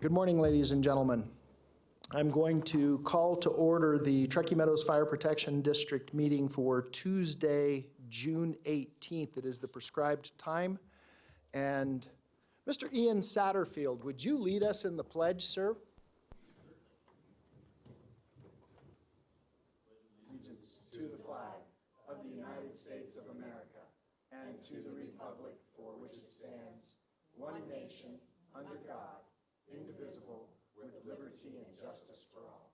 Good morning, ladies and gentlemen. I'm going to call to order the Truckee Meadows Fire Protection District meeting for Tuesday, June 18th. It is the prescribed time. And Mr. Ian Satterfield, would you lead us in the pledge, sir? Allegiance to the flag of the United States of America and to the republic for which it stands, one nation, under God, indivisible, with liberty and justice for all.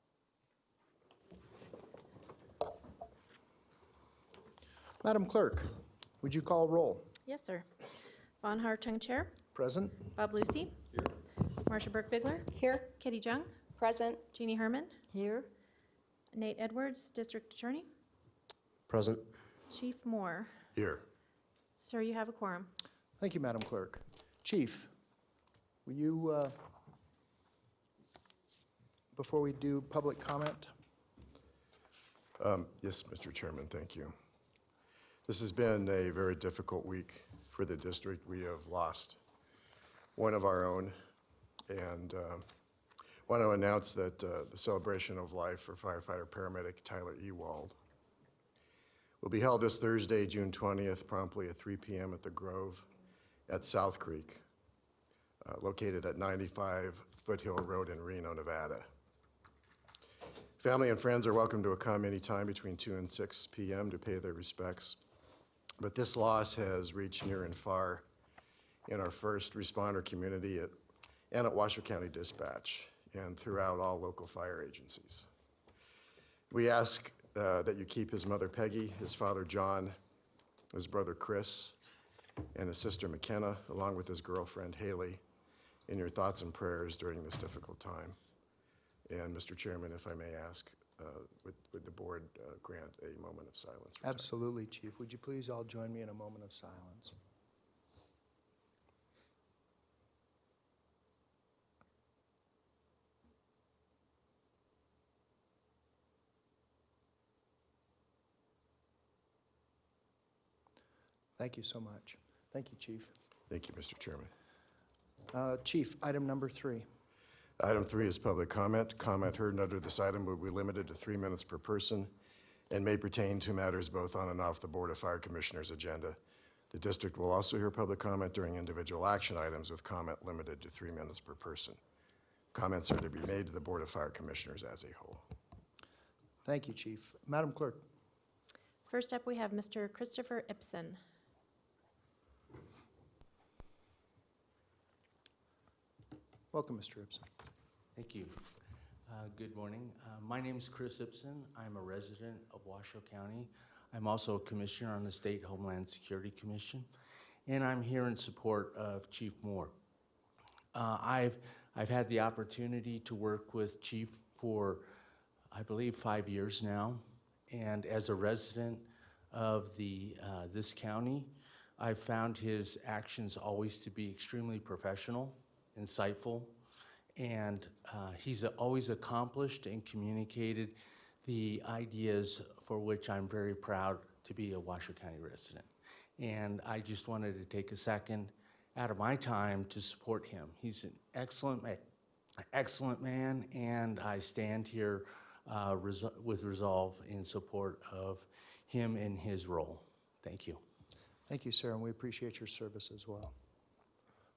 Madam Clerk, would you call roll? Yes, sir. Von Hartung, Chair. Present. Bob Lucy. Here. Marcia Burke-Bigler. Here. Kitty Jung. Present. Jeannie Herman. Here. Nate Edwards, District Attorney. Present. Chief Moore. Here. Sir, you have a quorum. Thank you, Madam Clerk. Chief, will you, before we do public comment? Yes, Mr. Chairman, thank you. This has been a very difficult week for the district. We have lost one of our own, and want to announce that the celebration of life for firefighter paramedic Tyler Ewald will be held this Thursday, June 20th, promptly at 3 p.m. at the Grove at South Creek, located at 95 Foothill Road in Reno, Nevada. Family and friends are welcome to come anytime between 2 and 6 p.m. to pay their respects. But this loss has reached near and far in our first responder community and at Washoe County Dispatch and throughout all local fire agencies. We ask that you keep his mother Peggy, his father John, his brother Chris, and his sister McKenna, along with his girlfriend Haley, in your thoughts and prayers during this difficult time. And Mr. Chairman, if I may ask, would the board grant a moment of silence? For Absolutely, Chief. Would you please all join me in a moment of silence? Thank you so much. Thank you, Chief. Thank you, Mr. Chairman. Chief, item number 3. Item 3 is public comment. Comment heard under this item will be limited to 3 minutes per person and may pertain to matters both on and off the Board of Fire Commissioners' agenda. The district will also hear public comment during individual action items with comment limited to 3 minutes per person. Comments are to be made to the Board of Fire Commissioners as a whole. Thank you, Chief. Madam Clerk. First up, we have Mr. Christopher Ibsen. Welcome, Mr. Ibsen. Thank you. Good morning. My name is Chris Ibsen. I'm a resident of Washoe County. I'm also a commissioner on the State Homeland Security Commission, and I'm here in support of Chief Moore. I've had the opportunity to work with Chief for, I believe, 5 years now, and as a resident of this county, I've found his actions always to be extremely professional, insightful, and he's always accomplished and communicated the ideas for which I'm very proud to be a Washoe County resident. And I just wanted to take a second out of my time to support him. He's an excellent man, and I stand here with resolve in support of him in his role. Thank you. Thank you, sir, and we appreciate your service as well.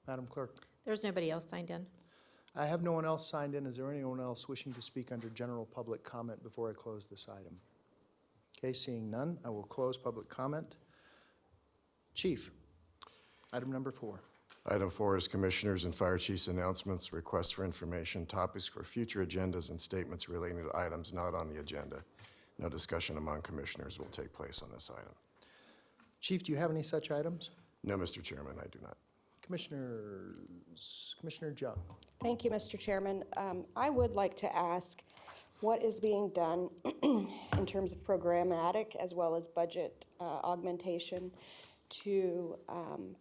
Madam Clerk. There's nobody else signed in. I have no one else signed in. Is there anyone else wishing to speak under general public comment before I close this item? Okay, seeing none, I will close public comment. Chief, item number 4. Item 4 is Commissioners and Fire Chiefs announcements, requests for information, topics for future agendas, and statements relating to items not on the agenda. No discussion among commissioners will take place on this item. Chief, do you have any such items? No, Mr. Chairman, I do not. Commissioner Jung. Thank you, Mr. Chairman. I would like to ask what is being done in terms of programmatic as well as budget augmentation to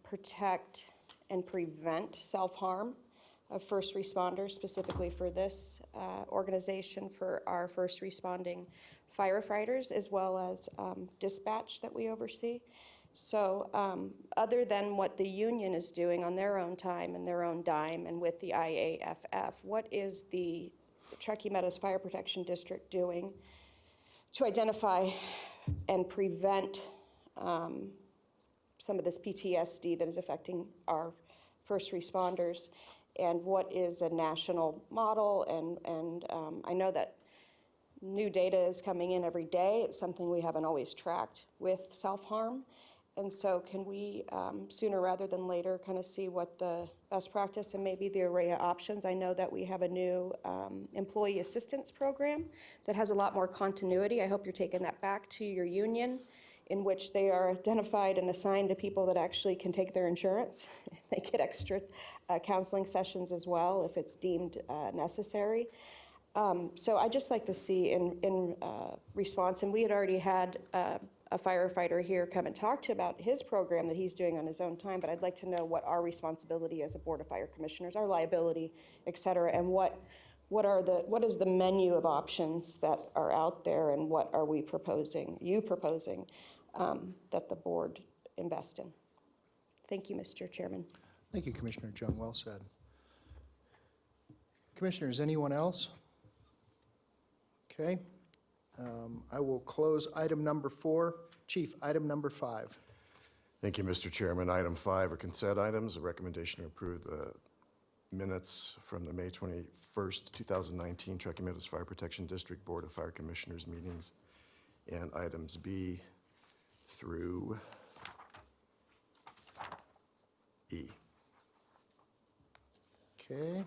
protect and prevent self-harm of first responders, specifically for this organization, for our first responding firefighters, as well as dispatch that we oversee. So other than what the union is doing on their own time and their own dime and with the IAFF, what is the Truckee Meadows Fire Protection District doing to identify and prevent some of this PTSD that is affecting our first responders? And what is a national model? And I know that new data is coming in every day. It's something we haven't always tracked with self-harm. And so can we, sooner rather than later, kind of see what the best practice and maybe the array of options? I know that we have a new employee assistance program that has a lot more continuity. I hope you're taking that back to your union, in which they are identified and assigned to people that actually can take their insurance. They get extra counseling sessions as well if it's deemed necessary. So I'd just like to see in response, and we had already had a firefighter here come and talk to about his program that he's doing on his own time, but I'd like to know what our responsibility as a Board of Fire Commissioners, our liability, et cetera, and what is the menu of options that are out there, and what are we proposing, that the board invest in? Thank you, Mr. Chairman. Thank you, Commissioner Jung. Well said. Commissioners, anyone else? Okay. I will close item number 4. Chief, item number 5. Thank you, Mr. Chairman. Item 5 are consent items. A recommendation to approve the minutes from the May 21st, 2019 Truckee Meadows Fire Protection District Board of Fire Commissioners meetings, and items B through E. Okay.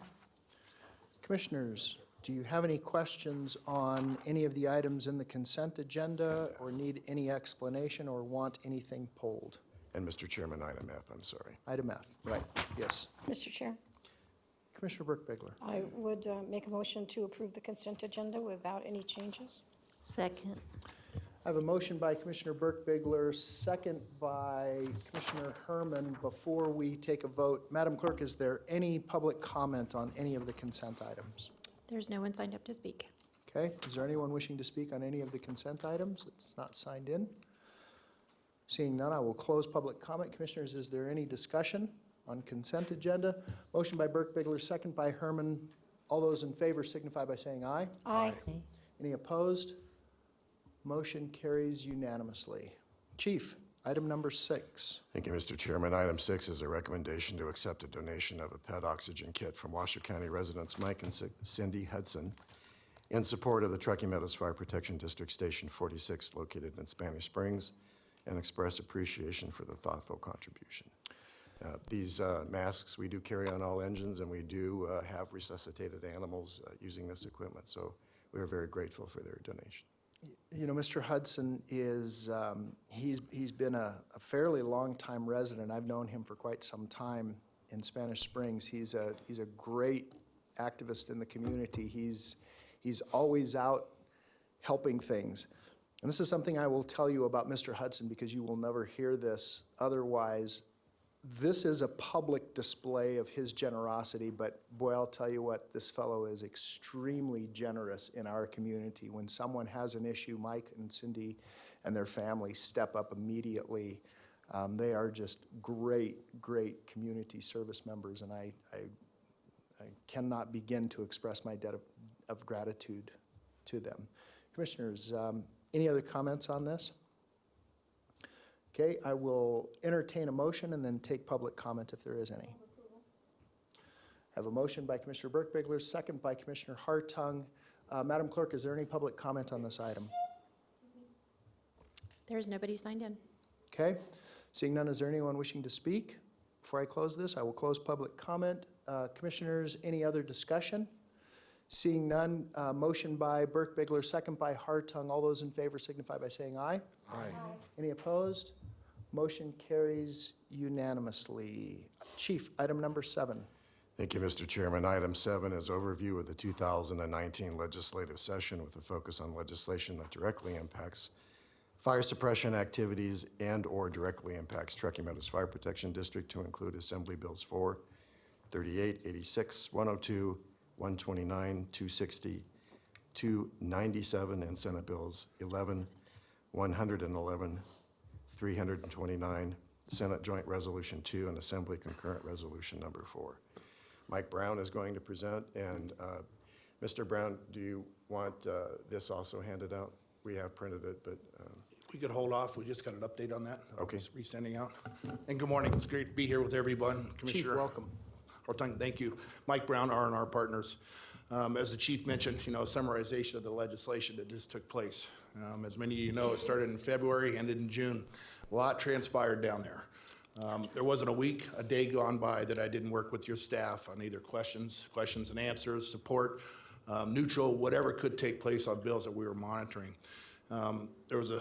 Commissioners, do you have any questions on any of the items in the consent agenda, or need any explanation, or want anything pulled? And Mr. Chairman, item F, I'm sorry. Item F, right, yes. Mr. Chair, Commissioner Burke-Bigler. I would make a motion to approve the consent agenda without any changes. Second. I have a motion by Commissioner Burke-Bigler, second by Commissioner Herman. Before we take a vote, Madam Clerk, is there any public comment on any of the consent items? There's no one signed up to speak. Okay, is there anyone wishing to speak on any of the consent items? It's not signed in. Seeing none, I will close public comment. Commissioners, is there any discussion on consent agenda? Motion by Burke-Bigler, second by Herman. All those in favor signify by saying aye. Aye. Any opposed? Motion carries unanimously. Chief, item number 6. Thank you, Mr. Chairman. Item 6 is a recommendation to accept a donation of a PET oxygen kit from Washoe County residents Mike and Cindy Hudson in support of the Truckee Meadows Fire Protection District Station 46 located in Spanish Springs, and express appreciation for the thoughtful contribution. These masks we do carry on all engines, and we do have resuscitated animals using this equipment, so we are very grateful for their donation. You know, Mr. Hudson is, he's been a fairly long-time resident. I've known him for quite some time in Spanish Springs. He's a great activist in the community. He's always out helping things. And this is something I will tell you about Mr. Hudson, because you will never hear this otherwise. This is a public display of his generosity, but boy, I'll tell you what, this fellow is extremely generous in our community. When someone has an issue, Mike and Cindy and their family step up immediately. They are just great, great community service members, and I cannot begin to express my debt of gratitude to them. Commissioners, any other comments on this? Okay, I will entertain a motion and then take public comment if there is any. I have a motion by Commissioner Burke-Bigler, second by Commissioner Hartung. Madam Clerk, is there any public comment on this item? There's nobody signed in. Okay, seeing none, is there anyone wishing to speak? Before I close this, I will close public comment. Commissioners, any other discussion? Seeing none, motion by Burke-Bigler, second by Hartung. All those in favor signify by saying aye. Aye. Any opposed? Motion carries unanimously. Chief, item number 7. Thank you, Mr. Chairman. Item 7 is overview of the 2019 legislative session with a focus on legislation that directly impacts fire suppression activities and/or directly impacts Truckee Meadows Fire Protection District, to include Assembly Bills 4, 38, 86, 102, 129, 260, 297, and Senate Bills 11, 111, 329, Senate Joint Resolution 2, and Assembly Concurrent Resolution Number 4. Mike Brown is going to present, and Mr. Brown, do you want this also handed out? We have printed it, but We could hold off. We just got an update on that. Okay. Just resending out. And good morning. It's great to be here with everyone. Commissioner. Chief, welcome. Thank you. Mike Brown, R&R Partners. As the chief mentioned, summarization of the legislation that just took place. As many of you know, it started in February, ended in June. A lot transpired down there. There wasn't a day gone by that I didn't work with your staff on either questions and answers, support, neutral, whatever could take place on bills that we were monitoring. There was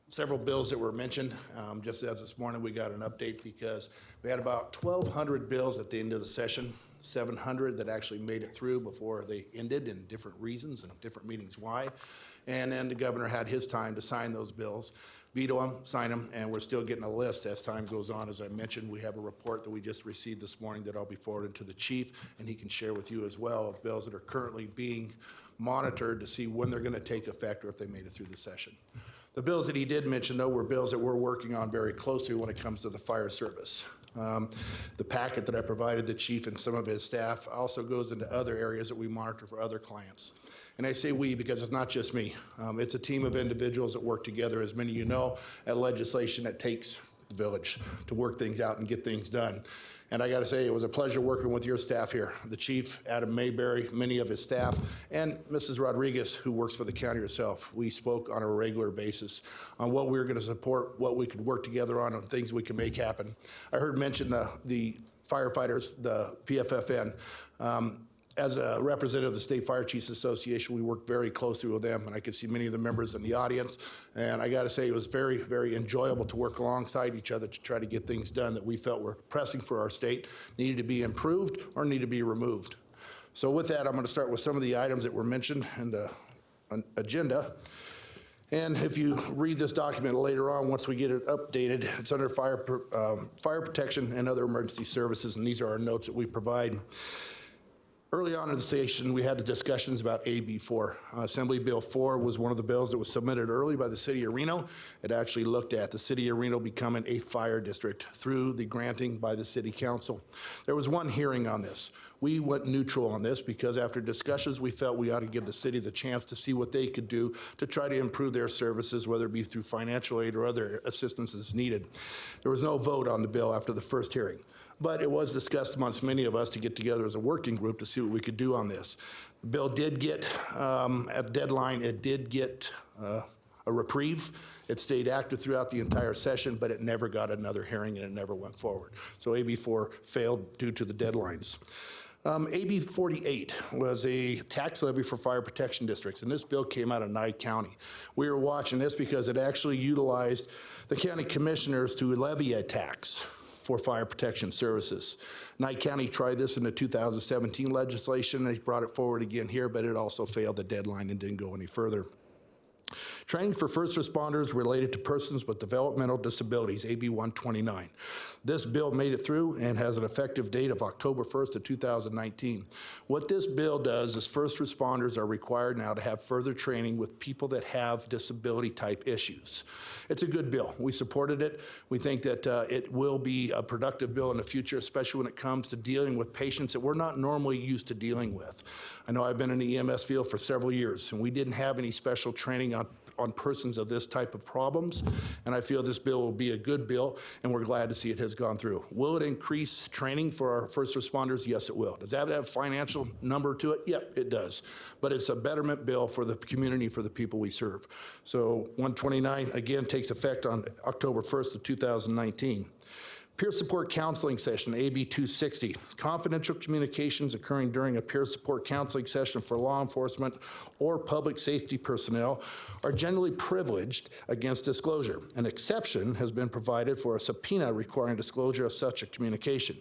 several bills that were mentioned. Just as this morning, we got an update because we had about 1,200 bills at the end of the session, 700 that actually made it through before they ended, and different reasons and different meetings why. And then the governor had his time to sign those bills, veto them, sign them, and we're still getting a list as time goes on. As I mentioned, we have a report that we just received this morning that I'll be forwarding to the chief, and he can share with you as well of bills that are currently being monitored to see when they're going to take effect or if they made it through the session. The bills that he did mention, though, were bills that we're working on very closely when it comes to the fire service. The packet that I provided the chief and some of his staff also goes into other areas that we monitor for other clients. And I say we because it's not just me. It's a team of individuals that work together. As many of you know, at legislation, it takes a village to work things out and get things done. And I got to say, it was a pleasure working with your staff here. The chief, Adam Mayberry, many of his staff, and Mrs. Rodriguez, who works for the county herself. We spoke on a regular basis on what we were going to support, what we could work together on things we can make happen. I heard mention the firefighters, the PFFN. As a representative of the State Fire Chiefs Association, we worked very closely with them, and I could see many of the members in the audience. And I got to say, it was very, very enjoyable to work alongside each other to try to get things done that we felt were pressing for our state, needed to be improved or needed to be removed. So with that, I'm going to start with some of the items that were mentioned in the agenda. And if you read this document later on, once we get it updated, it's under fire protection and other emergency services, and these are our notes that we provide. Early on in the session, we had the discussions about AB 4. Assembly Bill 4 was one of the bills that was submitted early by the city of Reno. It actually looked at the city of Reno becoming a fire district through the granting by the city council. There was one hearing on this. We went neutral on this because after discussions, we felt we ought to give the city the chance to see what they could do to try to improve their services, whether it be through financial aid or other assistance as needed. There was no vote on the bill after the first hearing. But it was discussed amongst many of us to get together as a working group to see what we could do on this. The bill did get, at deadline, it did get a reprieve. It stayed active throughout the entire session, but it never got another hearing and it never went forward. So AB 4 failed due to the deadlines. AB 48 was a tax levy for fire protection districts, and this bill came out of Nye County. We were watching this because it actually utilized the county commissioners to levy a tax for fire protection services. Nye County tried this in the 2017 legislation. They brought it forward again here, but it also failed the deadline and didn't go any further. Training for first responders related to persons with developmental disabilities, AB 129. This bill made it through and has an effective date of October 1st of 2019. What this bill does is first responders are required now to have further training with people that have disability type issues. It's a good bill. We supported it. We think that it will be a productive bill in the future, especially when it comes to dealing with patients that we're not normally used to dealing with. I know I've been in the EMS field for several years, and we didn't have any special training on persons of this type of problems, and I feel this bill will be a good bill, and we're glad to see it has gone through. Will it increase training for our first responders? Yes, it will. Does that have a financial number to it? Yep, it does. But it's a betterment bill for the community, for the people we serve. So 129, again, takes effect on October 1st of 2019. Peer support counseling session, AB 260. Confidential communications occurring during a peer support counseling session for law enforcement or public safety personnel are generally privileged against disclosure. An exception has been provided for a subpoena requiring disclosure of such a communication.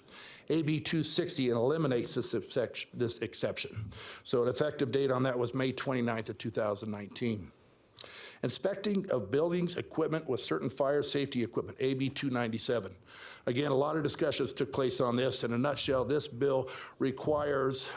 AB 260 eliminates this exception. So an effective date on that was May 29th of 2019. Inspecting of buildings, equipment with certain fire safety equipment, AB 297. Again, a lot of discussions took place on this. In a nutshell, this bill requires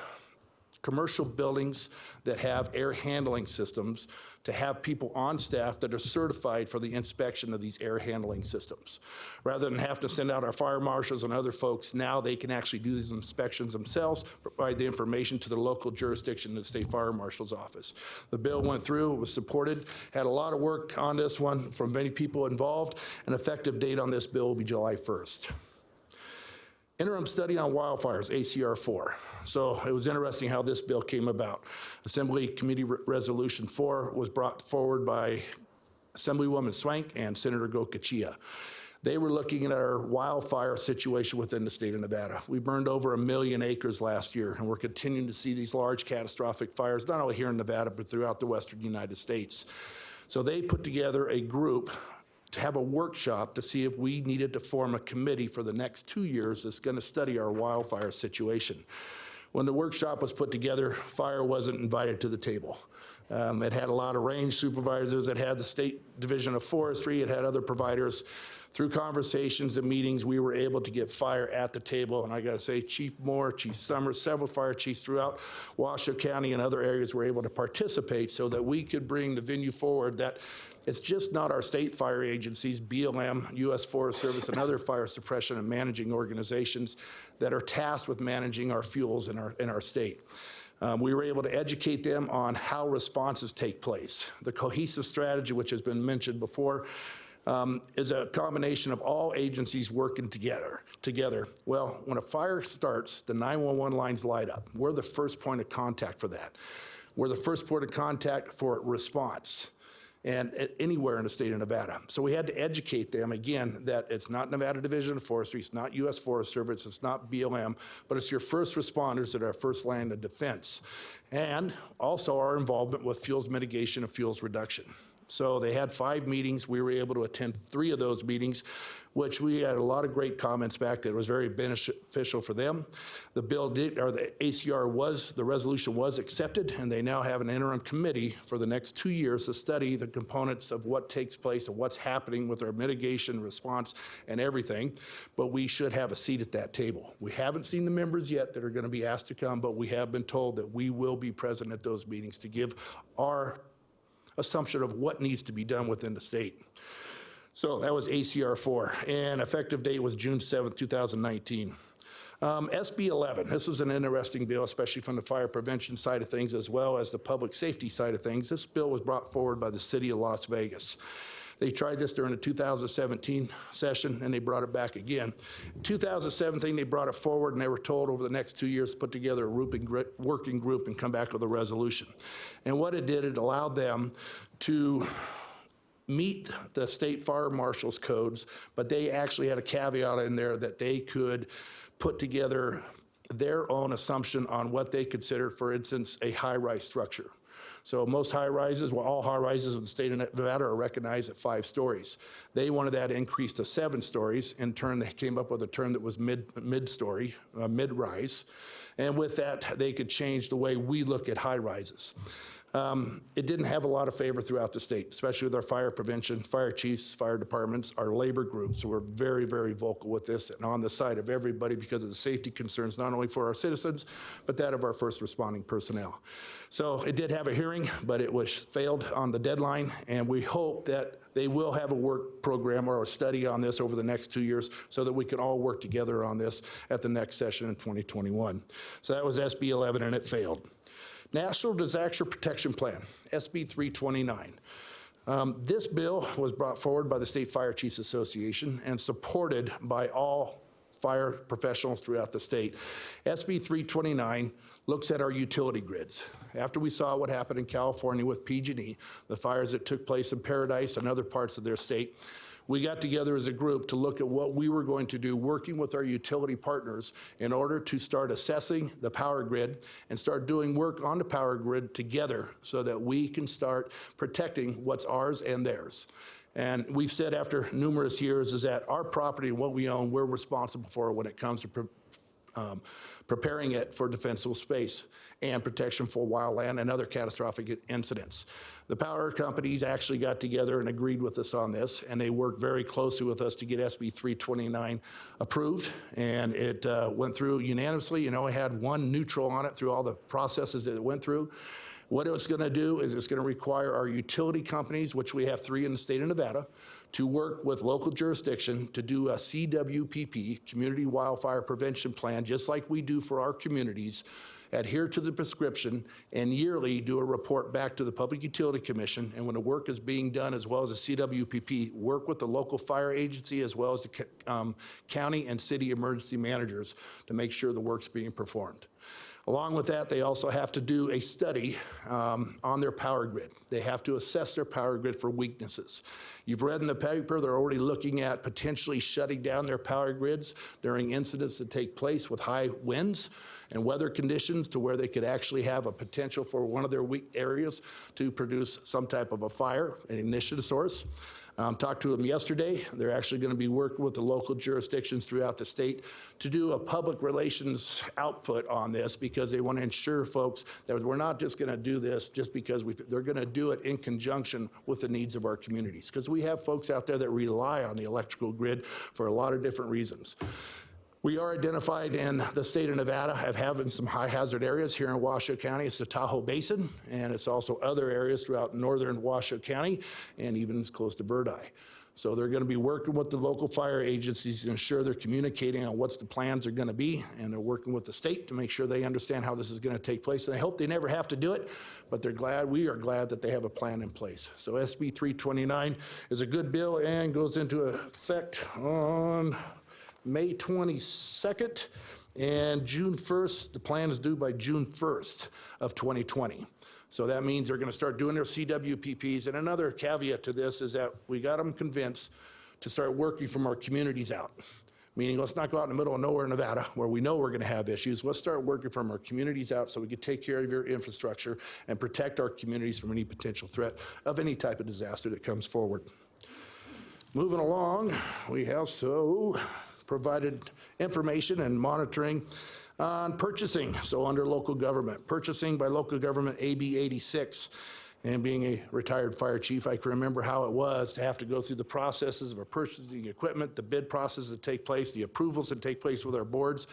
commercial buildings that have air handling systems to have people on staff that are certified for the inspection of these air handling systems. Rather than have to send out our fire marshals and other folks, now they can actually do these inspections themselves, provide the information to the local jurisdiction, the state fire marshal's office. The bill went through, it was supported, had a lot of work on this one from many people involved. An effective date on this bill will be July 1st. Interim study on wildfires, ACR 4. So it was interesting how this bill came about. Assembly Committee Resolution 4 was brought forward by Assemblywoman Swank and Senator Gokachia. They were looking at our wildfire situation within the state of Nevada. We burned over 1 million acres last year, and we're continuing to see these large catastrophic fires, not only here in Nevada, but throughout the western United States. So they put together a group to have a workshop to see if we needed to form a committee for the next 2 years that's going to study our wildfire situation. When the workshop was put together, fire wasn't invited to the table. It had a lot of range supervisors, it had the State Division of Forestry, it had other providers. Through conversations and meetings, we were able to get fire at the table. And I gotta say, Chief Moore, Chief Summers, several fire chiefs throughout Washoe County and other areas were able to participate so that we could bring the venue forward that it's just not our state fire agencies, BLM, U.S. Forest Service, and other fire suppression and managing organizations that are tasked with managing our fuels in our state. We were able to educate them on how responses take place. The cohesive strategy, which has been mentioned before, is a combination of all agencies working together. Well, when a fire starts, the 911 lines light up. We're the first point of contact for that. We're the first point of contact for response and anywhere in the state of Nevada. So we had to educate them, again, that it's not Nevada Division of Forestry, it's not U.S. Forest Service, it's not BLM, but it's your first responders that are first line of defense. And also our involvement with fuels mitigation and fuels reduction. So they had 5 meetings. We were able to attend 3 of those meetings, which we had a lot of great comments back that it was very beneficial for them. The bill did, or the ACR was, the resolution was accepted, and they now have an interim committee for the next 2 years to study the components of what takes place and what's happening with our mitigation response and everything. But we should have a seat at that table. We haven't seen the members yet that are going to be asked to come, but we have been told that we will be present at those meetings to give our assumption of what needs to be done within the state. So that was ACR 4, and effective date was June 7th, 2019. SB 11, this was an interesting bill, especially from the fire prevention side of things as well as the public safety side of things. This bill was brought forward by the city of Las Vegas. They tried this during the 2017 session, and they brought it back again. In 2017, they brought it forward, and they were told over the next 2 years to put together a working group and come back with a resolution. And what it did, it allowed them to meet the state fire marshal's codes, but they actually had a caveat in there that they could put together their own assumption on what they considered, for instance, a high-rise structure. So most high rises, well, all high rises in the state of Nevada are recognized at 5 stories. They wanted that increased to 7 stories. In turn, they came up with a term that was mid-story, mid-rise. And with that, they could change the way we look at high rises. It didn't have a lot of favor throughout the state, especially with our fire prevention, fire chiefs, fire departments, our labor groups were very, very vocal with this and on the side of everybody because of the safety concerns, not only for our citizens, but that of our first responding personnel. So it did have a hearing, but it was failed on the deadline, and we hope that they will have a work program or a study on this over the next 2 years so that we can all work together on this at the next session in 2021. So that was SB 11, and it failed. National Disaster Protection Plan, SB 329. This bill was brought forward by the State Fire Chiefs Association and supported by all fire professionals throughout the state. SB 329 looks at our utility grids. After we saw what happened in California with PG&E, the fires that took place in Paradise and other parts of their state, we got together as a group to look at what we were going to do, working with our utility partners in order to start assessing the power grid and start doing work on the power grid together so that we can start protecting what's ours and theirs. And we've said after numerous years is that our property and what we own, we're responsible for when it comes to preparing it for defensible space and protection for wildland and other catastrophic incidents. The power companies actually got together and agreed with us on this, and they worked very closely with us to get SB 329 approved, and it went through unanimously. You know, it had one neutral on it through all the processes that it went through. What it's going to do is it's going to require our utility companies, which we have 3 in the state of Nevada, to work with local jurisdiction to do a CWPP, Community Wildfire Prevention Plan, just like we do for our communities, adhere to the prescription, and yearly do a report back to the Public Utility Commission. And when the work is being done, as well as the CWPP, work with the local fire agency as well as the county and city emergency managers to make sure the work's being performed. Along with that, they also have to do a study on their power grid. They have to assess their power grid for weaknesses. You've read in the paper, they're already looking at potentially shutting down their power grids during incidents that take place with high winds and weather conditions, to where they could actually have a potential for one of their weak areas to produce some type of a fire, an ignition source. Talked to them yesterday. They're actually going to be working with the local jurisdictions throughout the state to do a public relations output on this, because they want to ensure folks that we're not just going to do this just because they're going to do it in conjunction with the needs of our communities. Because we have folks out there that rely on the electrical grid for a lot of different reasons. We are identified in the state of Nevada as having some high hazard areas. Here in Washoe County, it's the Tahoe Basin, and it's also other areas throughout northern Washoe County and even as close to Verdi. So they're going to be working with the local fire agencies to ensure they're communicating on what's the plans are going to be, and they're working with the state to make sure they understand how this is going to take place. And I hope they never have to do it, but we are glad that they have a plan in place. So SB 329 is a good bill and goes into effect on May 22nd, and June 1st, the plan is due by June 1st of 2020. So that means they're going to start doing their CWPPs. And another caveat to this is that we got them convinced to start working from our communities out. Meaning, let's not go out in the middle of nowhere, Nevada, where we know we're going to have issues. Let's start working from our communities out so we can take care of your infrastructure and protect our communities from any potential threat of any type of disaster that comes forward. Moving along, we also provided information and monitoring on purchasing. So under local government, purchasing by local government AB 86. And being a retired fire chief, I can remember how it was to have to go through the processes of purchasing equipment, the bid process that take place, the approvals that take place with our boards.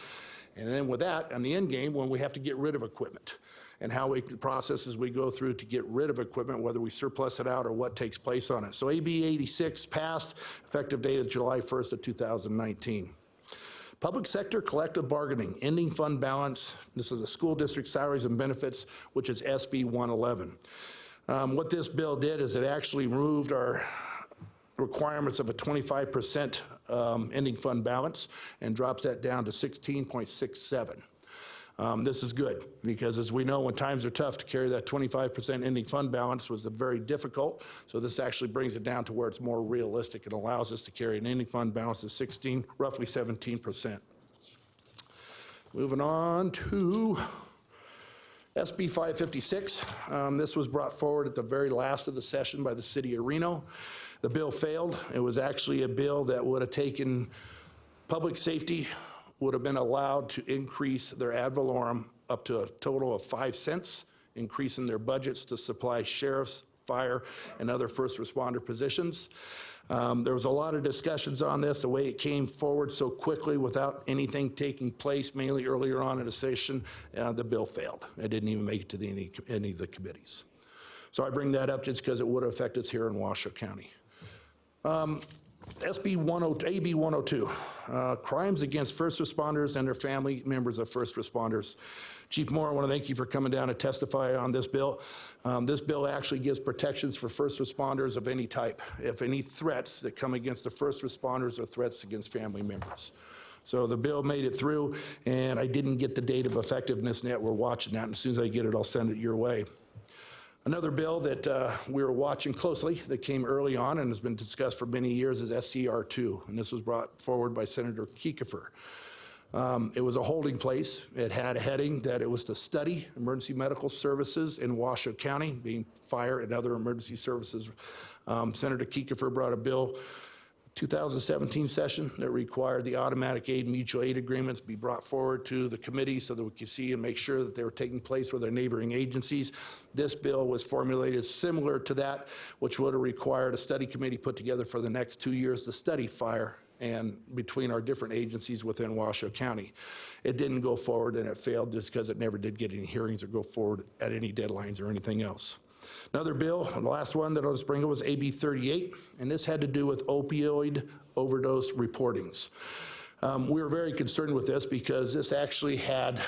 And then with that, on the end game, when we have to get rid of equipment, and how the processes we go through to get rid of equipment, whether we surplus it out or what takes place on it. So AB 86 passed, effective date of July 1st of 2019. Public sector collective bargaining, ending fund balance. This is the school district salaries and benefits, which is SB 111. What this bill did is it actually removed our requirements of a 25% ending fund balance and drops that down to 16.67. This is good, because as we know, when times are tough, to carry that 25% ending fund balance was very difficult. So this actually brings it down to where it's more realistic and allows us to carry an ending fund balance of roughly 17%. Moving on to SB 556. This was brought forward at the very last of the session by the city of Reno. The bill failed. It was actually a bill that would have taken public safety, would have been allowed to increase their ad valorem up to a total of 5 cents, increasing their budgets to supply sheriffs, fire, and other first responder positions. There was a lot of discussions on this, the way it came forward so quickly without anything taking place, mainly earlier on in the session. The bill failed. It didn't even make it to any of the committees. So I bring that up just because it would affect us here in Washoe County. AB 102, crimes against first responders and their family members of first responders. Chief Moore, I want to thank you for coming down to testify on this bill. This bill actually gives protections for first responders of any type, if any threats that come against the first responders or threats against family members. So the bill made it through, and I didn't get the date of effectiveness yet. We're watching that, and as soon as I get it, I'll send it your way. Another bill that we were watching closely that came early on and has been discussed for many years is SCR 2, and this was brought forward by Senator Kiefer. It was a holding place. It had a heading that it was to study emergency medical services in Washoe County, being fire and other emergency services. Senator Kiefer brought a bill 2017 session that required the automatic aid mutual aid agreements be brought forward to the committee so that we could see and make sure that they were taking place with our neighboring agencies. This bill was formulated similar to that, which would have required a study committee put together for the next 2 years to study fire and between our different agencies within Washoe County. It didn't go forward, and it failed just because it never did get any hearings or go forward at any deadlines or anything else. Another bill, the last one that I was bringing was AB 38, and this had to do with opioid overdose reportings. We were very concerned with this because this actually had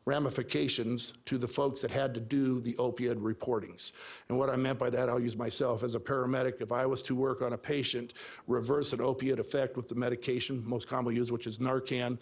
ramifications to the folks that had to do the opioid reportings. And what I meant by that, I'll use myself as a paramedic. If I was to work on a patient, reverse an opioid effect with the medication most commonly used, which is Narcan,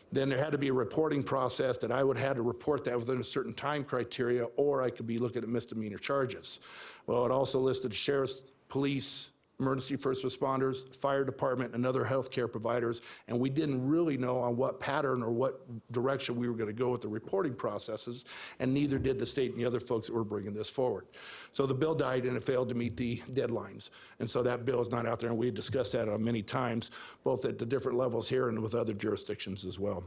then there had to be a reporting process that I would have to report that within a certain time criteria, or I could be looking at misdemeanor charges. Well, it also listed sheriff's, police, emergency first responders, fire department, and other healthcare providers, and we didn't really know on what pattern or what direction we were going to go with the reporting processes, and neither did the state and the other folks that were bringing this forward. So the bill died and it failed to meet the deadlines, and so that bill is not out there, and we discussed that many times, both at the different levels here and with other jurisdictions as well.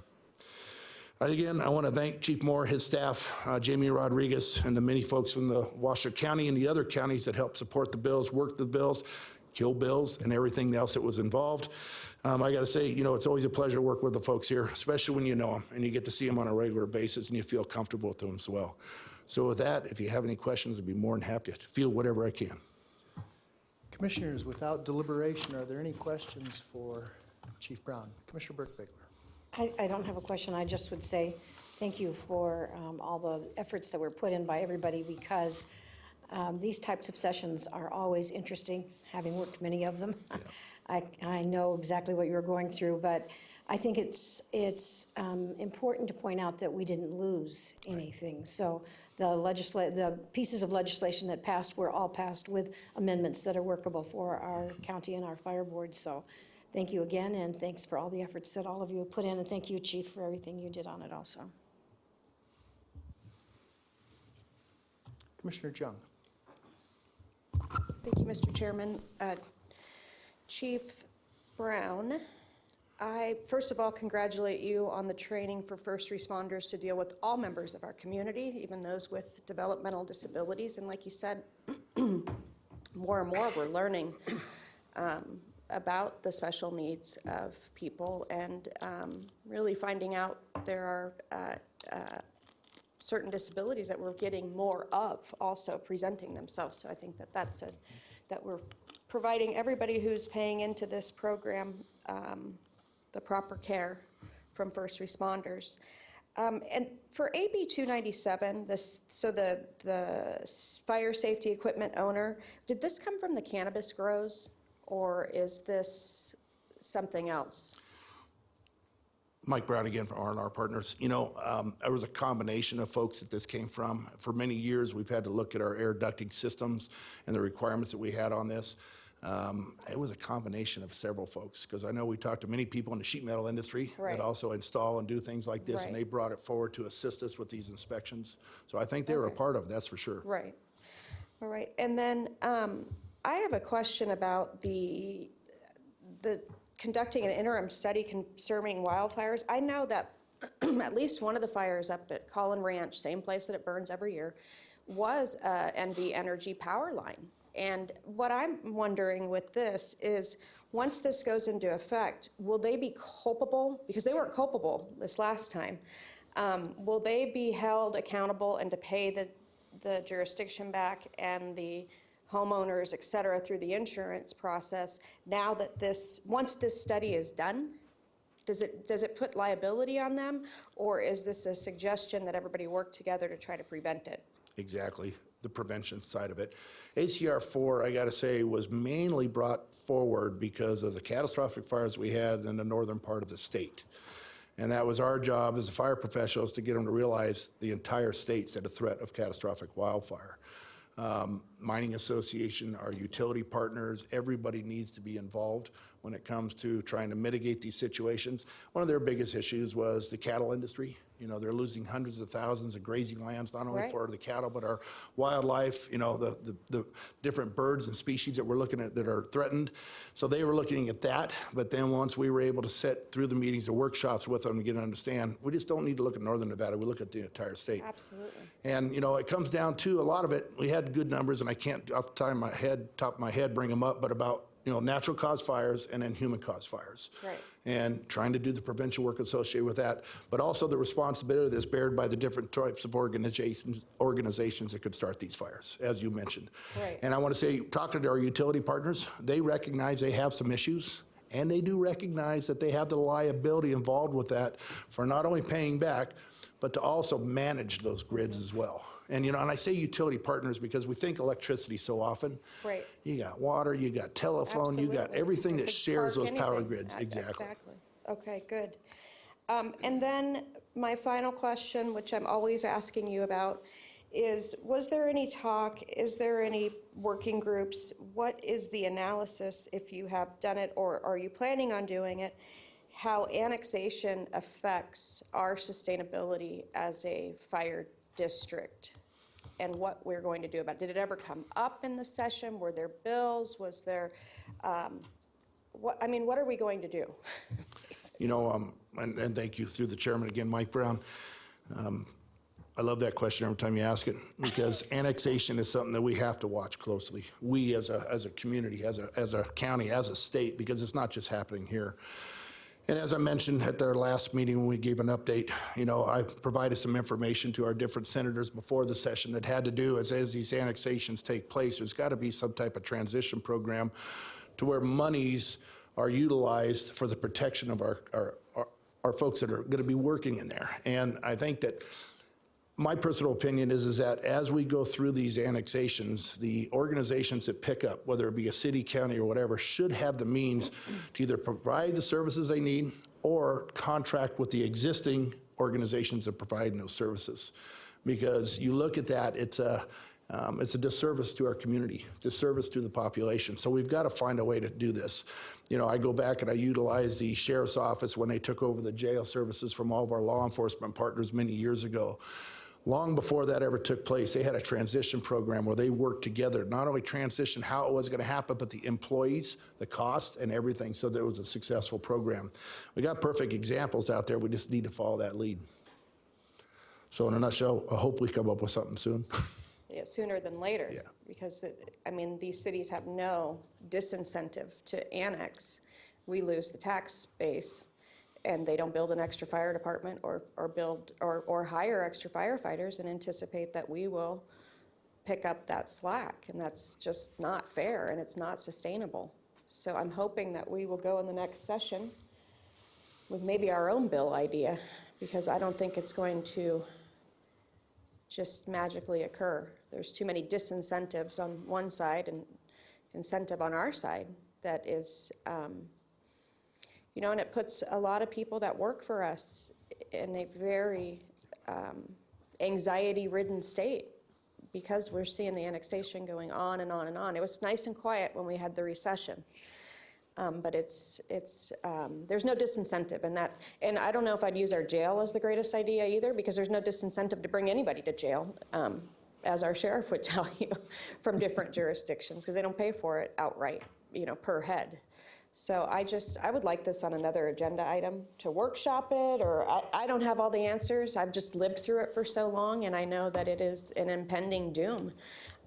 Again, I want to thank Chief Moore, his staff, Jamie Rodriguez, and the many folks from the Washoe County and the other counties that helped support the bills, work the bills, kill bills, and everything else that was involved. I got to say, it's always a pleasure to work with the folks here, especially when you know them and you get to see them on a regular basis and you feel comfortable with them as well. So with that, if you have any questions, I'd be more than happy to field whatever I can. Commissioners, without deliberation, are there any questions for Chief Brown? Commissioner Burke-Biegler. I don't have a question. I just would say thank you for all the efforts that were put in by everybody, because these types of sessions are always interesting, having worked many of them. Yeah. I know exactly what you're going through, but I think it's important to point out that we didn't lose anything. So the pieces of legislation that passed were all passed with amendments that are workable for our county and our fire board. So thank you again, and thanks for all the efforts that all of you have put in, and thank you, Chief, for everything you did on it also. Commissioner Jung. Thank you, Mr. Chairman. Chief Brown, I first of all congratulate you on the training for first responders to deal with all members of our community, even those with developmental disabilities. And like you said, more and more we're learning about the special needs of people, and really finding out there are certain disabilities that we're getting more of also presenting themselves. So I think that we're providing everybody who's paying into this program the proper care from first responders. And for AB 297, the fire safety equipment owner, did this come from the cannabis grows, or is this something else? Mike Brown again from R&R Partners. There was a combination of folks that this came from. For many years, we've had to look at our air ducting systems and the requirements that we had on this. It was a combination of several folks, because I know we talked to many people in the sheet metal industry that also install and do things like this, and they brought it forward to assist us with these inspections. So I think they were a part of it, that's for sure. Right. All right. And then I have a question about the conducting an interim study concerning wildfires. I know that at least one of the fires up at Collin Ranch, same place that it burns every year, was a NV Energy power line. And what I'm wondering with this is, once this goes into effect, will they be culpable? Because they weren't culpable this last time. Will they be held accountable and to pay the jurisdiction back and the homeowners, et cetera, through the insurance process, now that once this study is done? Does it put liability on them, or is this a suggestion that everybody work together to try to prevent it? Exactly, the prevention side of it. ACR 4, I gotta say, was mainly brought forward because of the catastrophic fires we had in the northern part of the state. And that was our job as fire professionals to get them to realize the entire state's at a threat of catastrophic wildfire. Mining Association, our utility partners, everybody needs to be involved when it comes to trying to mitigate these situations. One of their biggest issues was the cattle industry. You know, they're losing hundreds of thousands of grazing lands, not only Right. for the cattle, but our wildlife, you know, the different birds and species that we're looking at that are threatened. So they were looking at that, but then once we were able to sit through the meetings, the workshops with them to get to understand, we just don't need to look at Northern Nevada, we look at the entire state. Absolutely. And, you know, it comes down to, a lot of it, we had good numbers, and I can't off the top of my head bring them up, but about, you know, natural cause fires and then human cause fires. Right. And trying to do the prevention work associated with that, but also the responsibility that's bared by the different types of organizations that could start these fires, as you mentioned. Right. And I want to say, talking to our utility partners, they recognize they have some issues, and they do recognize that they have the liability involved with that for not only paying back, but to also manage those grids as well. And, you know, and I say utility partners because we think electricity so often. Right. You got water, you got telephone, you got Absolutely. everything that Could shares spark those power anything. grids. Exactly. Exactly. Okay, good. And then my final question, which I'm always asking you about, is was there any talk, is there any working groups? What is the analysis, if you have done it or are you planning on doing it, how annexation affects our sustainability as a fire district and what we're going to do about it? Did it ever come up in the session? Were there bills? Was there, what are we going to do? You know, and thank you through the chairman again, Mike Brown. I love that question every time you ask it, because annexation is something that we have to watch closely. We as a community, as a county, as a state, because it's not just happening here. And as I mentioned at our last meeting when we gave an update, you know, I provided some information to our different senators before the session that had to do as these annexations take place, there's got to be some type of transition program to where monies are utilized for the protection of our folks that are going to be working in there. And I think that my personal opinion is that as we go through these annexations, the organizations that pick up, whether it be a city, county, or whatever, should have the means to either provide the services they need or contract with the existing organizations that provide those services. Because you look at that, it's a disservice to our community, disservice to the population. So we've got to find a way to do this. You know, I go back and I utilize the sheriff's office when they took over the jail services from all of our law enforcement partners many years ago. Long before that ever took place, they had a transition program where they worked together, not only transition how it was going to happen, but the employees, the cost, and everything, so that it was a successful program. We got perfect examples out there. We just need to follow that lead. So in a nutshell, I hope we come up with something soon. Yeah, sooner than later. Yeah. Because, these cities have no disincentive to annex. We lose the tax base, and they don't build an extra fire department or hire extra firefighters and anticipate that we will pick up that slack. And that's just not fair, and it's not sustainable. So I'm hoping that we will go in the next session with maybe our own bill idea, because I don't think it's going to just magically occur. There's too many disincentives on one side and incentive on our side that is, and it puts a lot of people that work for us in a very anxiety-ridden state, because we're seeing the annexation going on and on and on. It was nice and quiet when we had the recession. But there's no disincentive in that. And I don't know if I'd use our jail as the greatest idea either, because there's no disincentive to bring anybody to jail, as our sheriff would tell you, from different jurisdictions, because they don't pay for it outright, per head. So I would like this on another agenda item to workshop it, or I don't have all the answers. I've just lived through it for so long, and I know that it is an impending doom.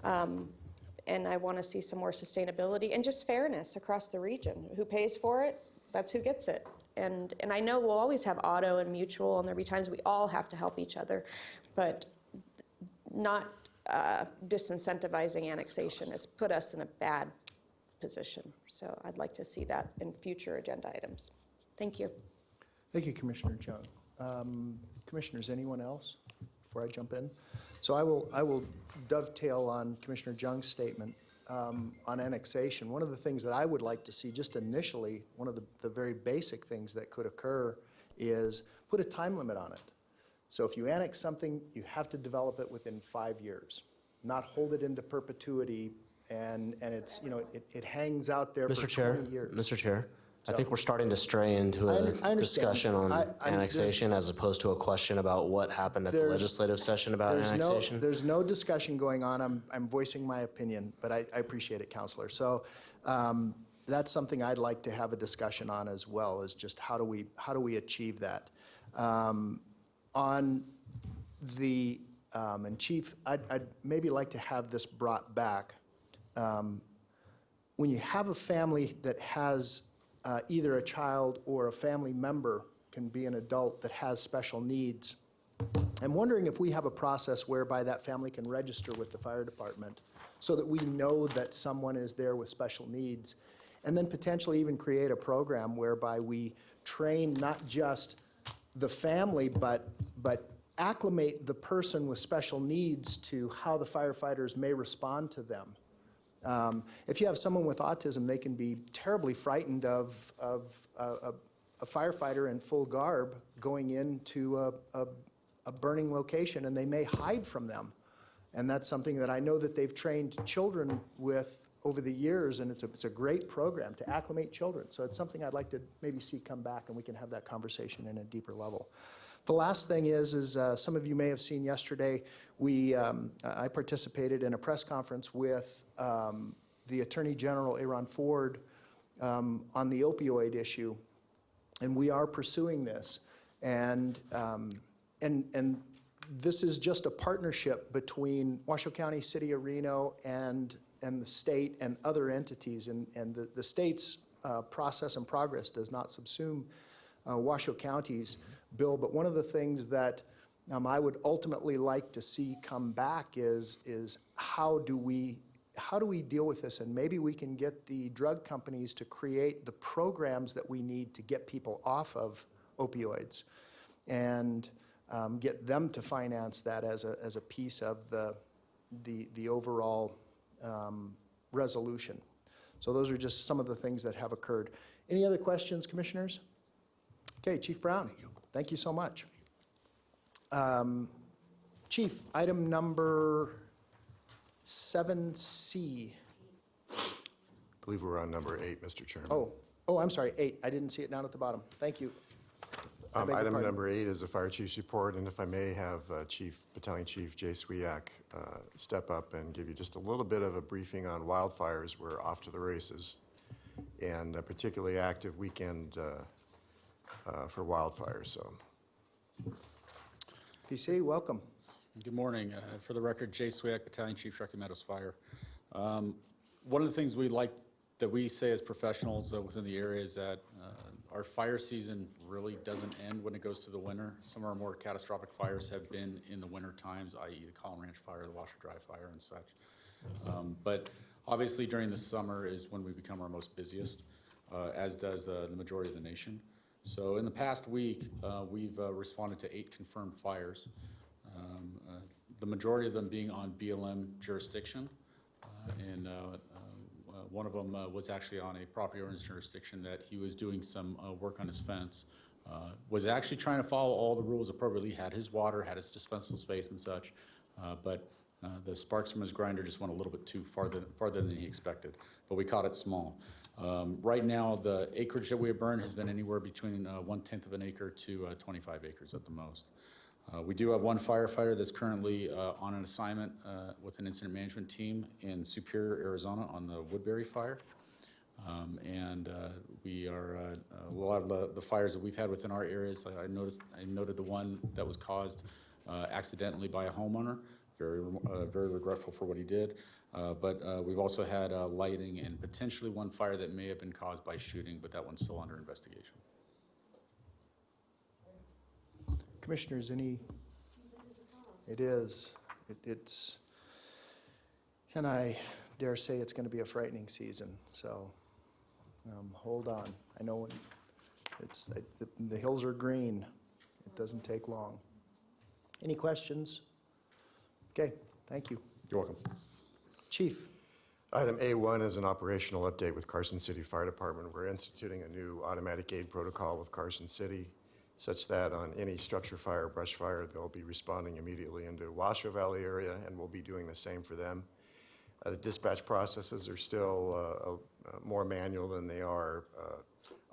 And I want to see some more sustainability and just fairness across the region. Who pays for it, that's who gets it. And I know we'll always have auto and mutual, and there'll be times we all have to help each other, but not disincentivizing annexation has put us in a bad position. So I'd like to see that in future agenda items. Thank you. Thank you, Commissioner Jung. Commissioners, anyone else before I jump in? So I will dovetail on Commissioner Jung's statement on annexation. One of the things that I would like to see just initially, one of the very basic things that could occur is put a time limit on it. So if you annex something, you have to develop it within 5 years, not hold it into perpetuity, and it's, it hangs out there for 20 years. Mr. Chair, I think we're starting to stray into I a understand. discussion on I'm- annexation as opposed to a question about what happened at the There's- legislative session about annexation. There's no discussion going on. I'm voicing my opinion, but I appreciate it, Counselor. So that's something I'd like to have a discussion on as well, is just how do we achieve that? On the, and Chief, I'd maybe like to have this brought back. When you have a family that has either a child or a family member, can be an adult that has special needs, I'm wondering if we have a process whereby that family can register with the fire department so that we know that someone is there with special needs, and then potentially even create a program whereby we train not just the family, but acclimate the person with special needs to how the firefighters may respond to them. If you have someone with autism, they can be terribly frightened of a firefighter in full garb going into a burning location, and they may hide from them. And that's something that I know that they've trained children with over the years, and it's a great program to acclimate children. So it's something I'd like to maybe see come back, and we can have that conversation in a deeper level. The last thing is some of you may have seen yesterday, I participated in a press conference with the Attorney General, Aaron Ford, on the opioid issue, and we are pursuing this. And this is just a partnership between Washoe County, City of Reno, and the state and other entities. And the state's process and progress does not subsume Washoe County's bill. But one of the things that I would ultimately like to see come back is how do we deal with this? And maybe we can get the drug companies to create the programs that we need to get people off of opioids, and get them to finance that as a piece of the overall resolution. So those are just some of the things that have occurred. Any other questions, commissioners? Okay, Chief Brown, thank you so much. Chief, item number 7C. I believe we're on number 8, Mr. Chairman. Oh, I'm sorry, 8. I didn't see it down at the bottom. Thank you. I beg your Item pardon. number 8 is the fire chief's report, and if I may have Battalion Chief Jay Swiak step up and give you just a little bit of a briefing on wildfires. We're off to the races, and a particularly active weekend for wildfires. So, PC, welcome. Good morning. For the record, Jay Swiak, Battalion Chief, Truckee Meadows Fire. One of the things that we say as professionals within the area is that our fire season really doesn't end when it goes to the winter. Some of our more catastrophic fires have been in the winter times, i.e. the Collin Ranch Fire, the Washer Drive Fire, and such. But obviously during the summer is when we become our most busiest, as does the majority of the nation. So in the past week, we've responded to 8 confirmed fires, the majority of them being on BLM jurisdiction, and one of them was actually on a property owner's jurisdiction that he was doing some work on his fence, was actually trying to follow all the rules appropriately, had his water, had his dispensable space and such, but the sparks from his grinder just went a little bit too farther than he expected, but we caught it small. Right now, the acreage that we have burned has been anywhere between 1/10 of an acre to 25 acres at the most. We do have one firefighter that's currently on an assignment with an incident management team in Superior, Arizona on the Woodbury fire. We are, a lot of the fires that we've had within our areas, I noted the one that was caused accidentally by a homeowner. Very regretful for what he did. But we've also had lighting and potentially one fire that may have been caused by shooting, but that one's still under investigation. Commissioners, any? It is. It's, and I dare say it's going to be a frightening season, so hold on. I know when the hills are green, it doesn't take long. Any questions? Okay, thank you. You're welcome. Chief. item A1 is an operational update with Carson City Fire Department. We're instituting a new automatic aid protocol with Carson City, such that on any structure fire, brush fire, they'll be responding immediately into Washoe Valley area, and we'll be doing the same for them. The dispatch processes are still more manual than they are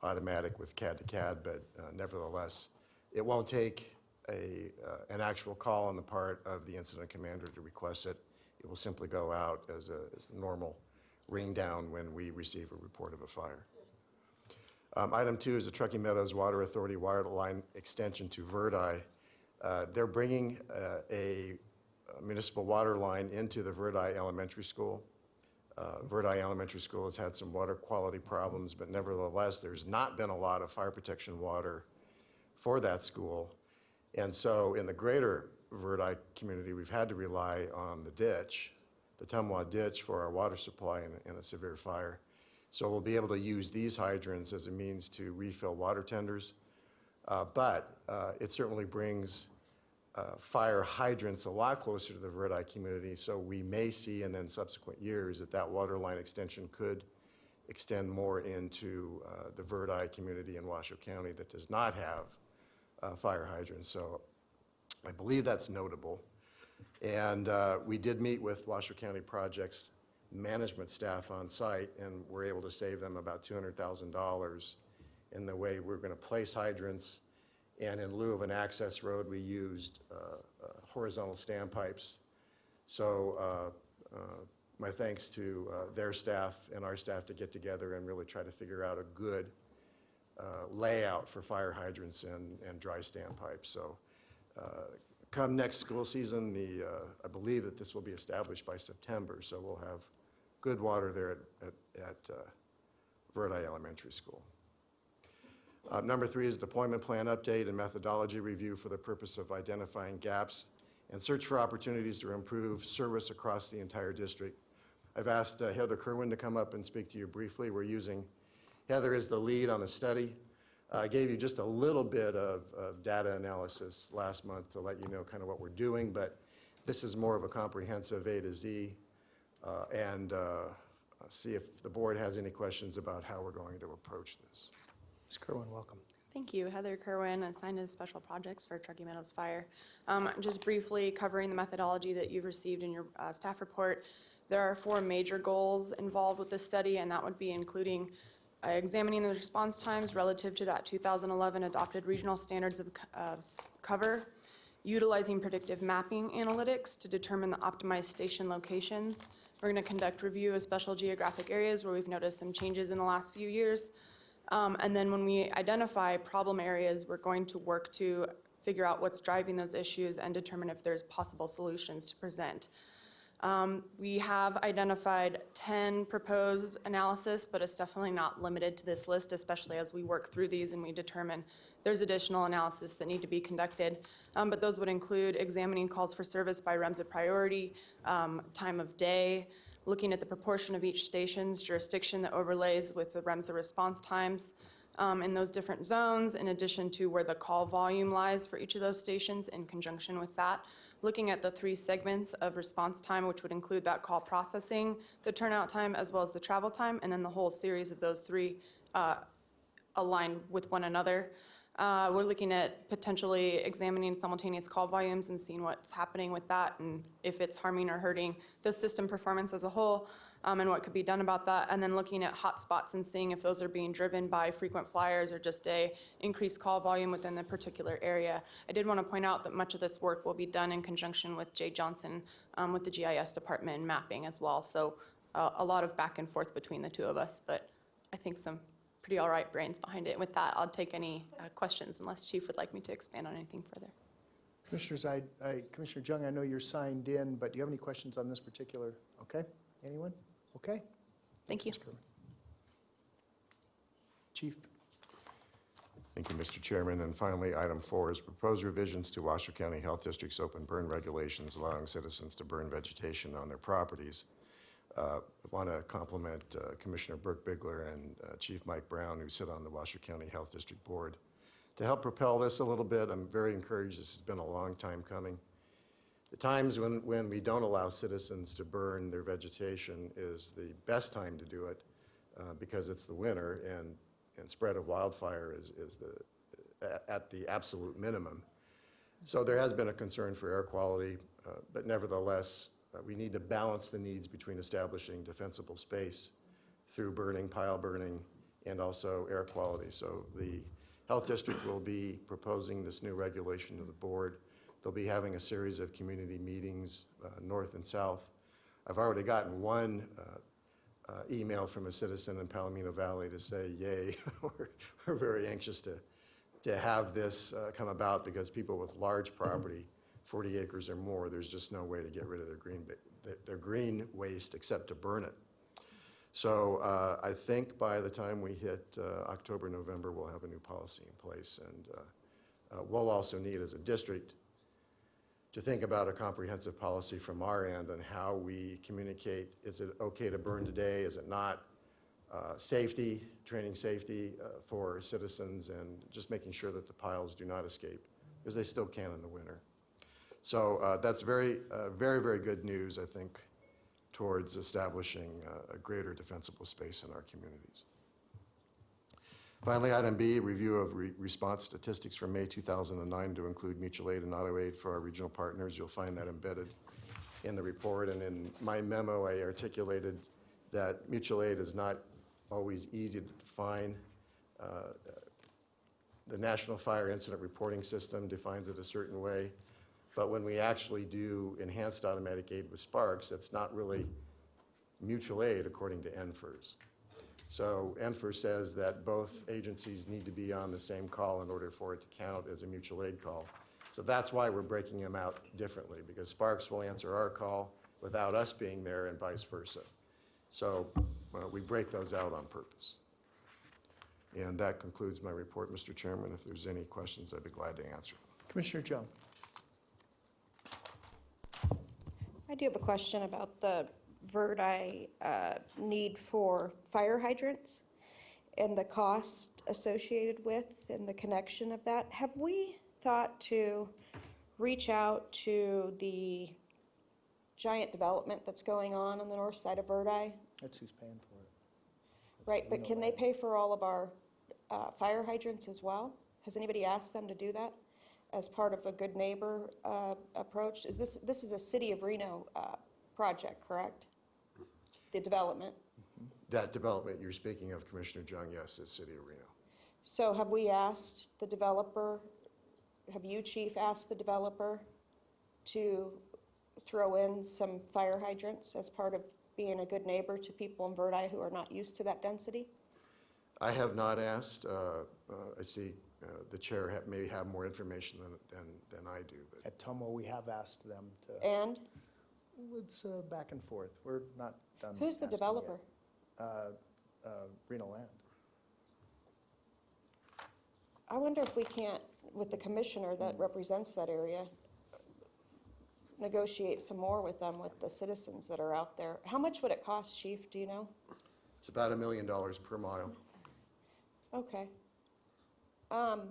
automatic with CAD to CAD, but nevertheless, it won't take an actual call on the part of the incident commander to request it. It will simply go out as a normal ring down when we receive a report of a fire. Item 2 is the Truckee Meadows Water Authority water line extension to Verdi. They're bringing a municipal water line into the Verdi Elementary School. Verdi Elementary School has had some water quality problems, but nevertheless, there's not been a lot of fire protection water for that school. And so in the greater Verdi community, we've had to rely on the ditch, the Tumwa ditch, for our water supply in a severe fire. So we'll be able to use these hydrants as a means to refill water tenders. But it certainly brings fire hydrants a lot closer to the Verdi community, so we may see in then subsequent years that water line extension could extend more into the Verdi community in Washoe County that does not have fire hydrants. So I believe that's notable. And we did meet with Washoe County Projects management staff on site, and we're able to save them about $200,000 in the way we're going to place hydrants. And in lieu of an access road, we used horizontal standpipes. So my thanks to their staff and our staff to get together and really try to figure out a good layout for fire hydrants and dry standpipes. So come next school season, I believe that this will be established by September, so we'll have good water there at Verdi Elementary School. Number 3 is deployment plan update and methodology review for the purpose of identifying gaps and search for opportunities to improve service across the entire district. I've asked Heather Kerwin to come up and speak to you briefly. We're using Heather as the lead on the study. I gave you just a little bit of data analysis last month to let you know kind of what we're doing, but this is more of a comprehensive A to Z, and see if the board has any questions about how we're going to approach this. Ms. Kerwin, welcome. Thank you. Heather Kerwin, assigned as Special Projects for Truckee Meadows Fire. Just briefly covering the methodology that you've received in your staff report. There are 4 major goals involved with this study, and that would be including examining the response times relative to that 2011 adopted regional standards of cover, utilizing predictive mapping analytics to determine the optimized station locations. We're going to conduct review of special geographic areas where we've noticed some changes in the last few years. And then when we identify problem areas, we're going to work to figure out what's driving those issues and determine if there's possible solutions to present. We have identified 10 proposed analysis, but it's definitely not limited to this list, especially as we work through these and we determine there's additional analysis that need to be conducted. But those would include examining calls for service by REMS of priority, time of day, looking at the proportion of each station's jurisdiction that overlays with the REMS of response times in those different zones, in addition to where the call volume lies for each of those stations in conjunction with that. Looking at the 3 segments of response time, which would include that call processing, the turnout time, as well as the travel time, and then the whole series of those 3 align with one another. We're looking at potentially examining simultaneous call volumes and seeing what's happening with that and if it's harming or hurting the system performance as a whole, and what could be done about that. And then looking at hotspots and seeing if those are being driven by frequent flyers or just a increased call volume within the particular area. I did want to point out that much of this work will be done in conjunction with Jay Johnson with the GIS department and mapping as well. So a lot of back and forth between the 2 of us, but I think some pretty all right brains behind it. With that, I'll take any questions unless Chief would like me to expand on anything further. Commissioners, Commissioner Jung, I know you're signed in, but do you have any questions on this particular? Okay, anyone? Okay. Thank you. Chief. Thank you, Mr. Chairman. And finally, item 4 is proposed revisions to Washoe County Health District's open burn regulations, allowing citizens to burn vegetation on their properties. I want to compliment Commissioner Burke Bigler and Chief Mike Brown, who sit on the Washoe County Health District Board, to help propel this a little bit. I'm very encouraged. This has been a long time coming. The times when we don't allow citizens to burn their vegetation is the best time to do it because it's the winter and spread of wildfire is at the absolute minimum. So there has been a concern for air quality, but nevertheless, we need to balance the needs between establishing defensible space through burning, pile burning, and also air quality. So the Health District will be proposing this new regulation to the board. They'll be having a series of community meetings, north and south. I've already gotten one email from a citizen in Palomino Valley to say, yay, we're very anxious to have this come about, because people with large property, 40 acres or more, there's just no way to get rid of their green waste except to burn it. So I think by the time we hit October, November, we'll have a new policy in place. And we'll also need, as a district, to think about a comprehensive policy from our end on how we communicate. Is it okay to burn today? Is it not? Safety, training safety for citizens, and just making sure that the piles do not escape, because they still can in the winter. So that's very, very good news, I think, towards establishing a greater defensible space in our communities. Finally, item B, review of response statistics from May 2009 to include mutual aid and auto aid for our regional partners. You'll find that embedded in the report. And in my memo, I articulated that mutual aid is not always easy to define. The National Fire Incident Reporting System defines it a certain way. But when we actually do enhanced automatic aid with Sparks, that's not really mutual aid according to NFIRS. So NFIRS says that both agencies need to be on the same call in order for it to count as a mutual aid call. So that's why we're breaking them out differently, because Sparks will answer our call without us being there and vice versa. So we break those out on purpose. And that concludes my report, Mr. Chairman. If there's any questions, I'd be glad to answer. Commissioner Jung. I do have a question about the Verdi need for fire hydrants and the cost associated with and the connection of that. Have we thought to reach out to the giant development that's going on the north side of Verdi? That's who's paying for it. Right, but can they pay for all of our fire hydrants as well? Has anybody asked them to do that as part of a good neighbor approach? This is a City of Reno project, correct? The development. That development you're speaking of, Commissioner Jung, yes, is City of Reno. So have we asked the developer, have you, Chief, asked the developer to throw in some fire hydrants as part of being a good neighbor to people in Verdi who are not used to that density? I have not asked. I see the chair may have more information than I do. But At Tumwa, we have asked them to. And It's back and forth. We're not done. who's the asking developer? yet. Reno Land. I wonder if we can't, with the commissioner that represents that area, negotiate some more with them, with the citizens that are out there. How much would it cost, Chief, do you know? it's about $1 million per mile. Okay. Can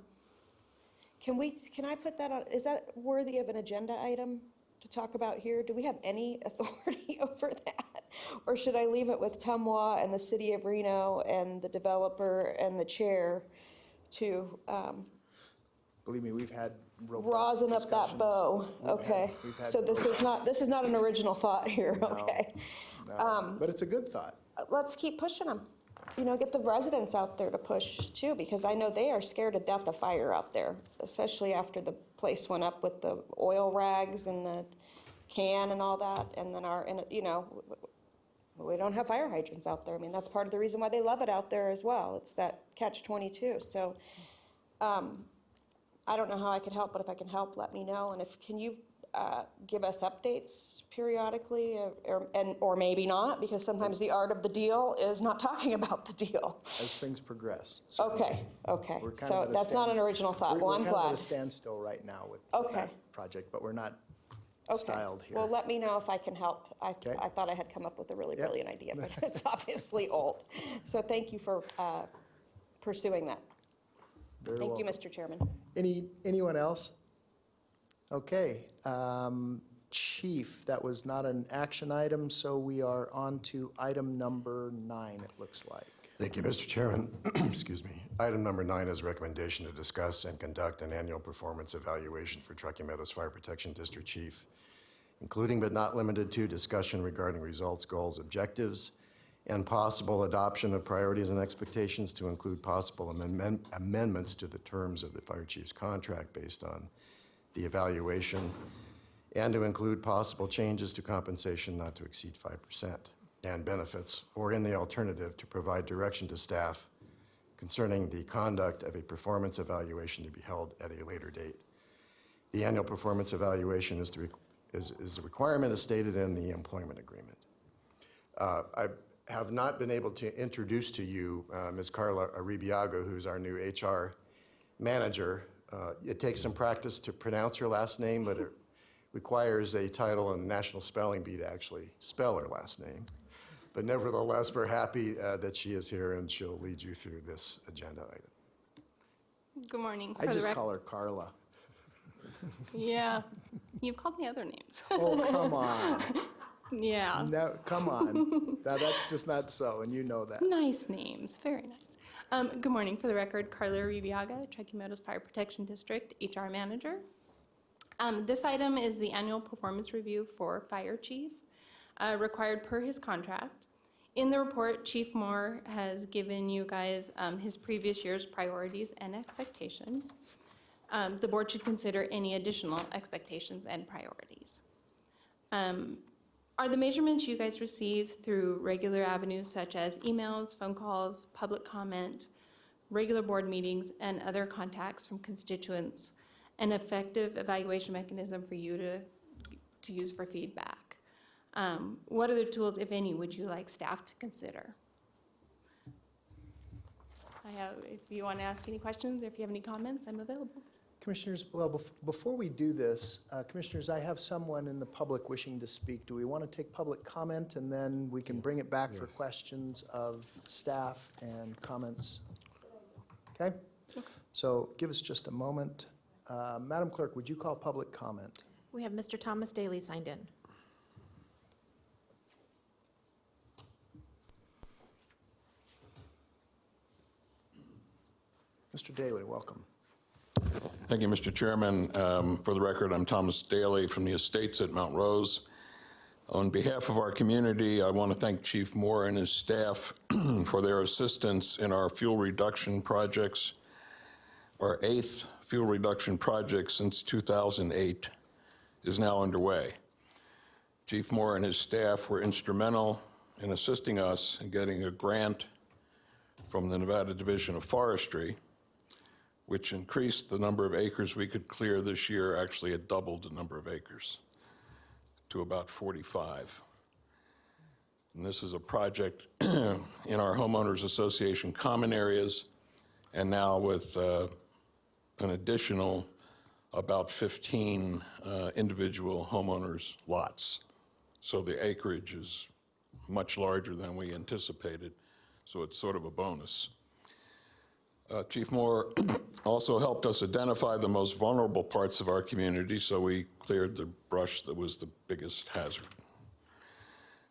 I put that on, is that worthy of an agenda item to talk about here? Do we have any authority over that? Or should I leave it with Tumwa and the City of Reno and the developer and the chair to Believe me, we've had robust rosin up that discussions. bow? Okay, we've had so this is not an original thought here, okay? No, but it's a good thought. Let's keep pushing them. Get the residents out there to push too, because I know they are scared to death of fire out there, especially after the place went up with the oil rags and the can and all that, and then we don't have fire hydrants out there. I mean, that's part of the reason why they love it out there as well. It's that catch-22. So I don't know how I can help, but if I can help, let me know. And can you give us updates periodically, or maybe not, because sometimes the art of the deal is not talking about the deal. As things progress. Okay. We're kind So of at a that's not an original thought. Well, I'm We're kind of at glad. a standstill right now with Okay. that project, but we're not Okay. styled here. Well, let me know if I can help. Okay. I thought I had come up with a really Yep. brilliant idea, but it's obviously old. So thank you for pursuing that. Very Thank you, welcome. Mr. Chairman. Anyone else? Okay, Chief, that was not an action item, so we are on to item number 9, it looks like. Thank you, Mr. Chairman. Excuse me. Item number 9 is recommendation to discuss and conduct an annual performance evaluation for Truckee Meadows Fire Protection District Chief, including but not limited to discussion regarding results, goals, objectives, and possible adoption of priorities and expectations to include possible amendments to the terms of the fire chief's contract based on the evaluation, and to include possible changes to compensation not to exceed 5% and benefits, or in the alternative, to provide direction to staff concerning the conduct of a performance evaluation to be held at a later date. The annual performance evaluation is a requirement as stated in the employment agreement. I have not been able to introduce to you Ms. Carla Arribiaga, who's our new HR manager. It takes some practice to pronounce her last name, but it requires a title in the National Spelling Bee to actually spell her last name. But nevertheless, we're happy that she is here, and she'll lead you through this agenda item. Good morning. I just call her Carla. Yeah, you've called me other names. Oh, come on. Yeah. No, come on. That's just not so, and you know that. Nice names, very nice. Good morning. For the record, Carla Arribiaga, Truckee Meadows Fire Protection District HR Manager. This item is the annual performance review for Fire Chief, required per his contract. In the report, Chief Moore has given you guys his previous year's priorities and expectations. The board should consider any additional expectations and priorities. Are the measurements you guys receive through regular avenues such as emails, phone calls, public comment, regular board meetings, and other contacts from constituents an effective evaluation mechanism for you to use for feedback? What other tools, if any, would you like staff to consider? If you want to ask any questions or if you have any comments, I'm available. Commissioners, well, before we do this, Commissioners, I have someone in the public wishing to speak. Do we want to take public comment, and then we can bring it back for questions of staff and comments? Okay? So give us just a moment. Madam Clerk, would you call public comment? We have Mr. Thomas Daly signed in. Mr. Daly, welcome. Thank you, Mr. Chairman. For the record, I'm Thomas Daly from the Estates at Mount Rose. On behalf of our community, I want to thank Chief Moore and his staff for their assistance in our fuel reduction projects. Our 8th fuel reduction project since 2008 is now underway. Chief Moore and his staff were instrumental in assisting us in getting a grant from the Nevada Division of Forestry, which increased the number of acres we could clear this year. Actually, it doubled the number of acres to about 45. And this is a project in our Homeowners Association common areas, and now with an additional about 15 individual homeowners' lots. So the acreage is much larger than we anticipated, so it's sort of a bonus. Chief Moore also helped us identify the most vulnerable parts of our community, so we cleared the brush that was the biggest hazard.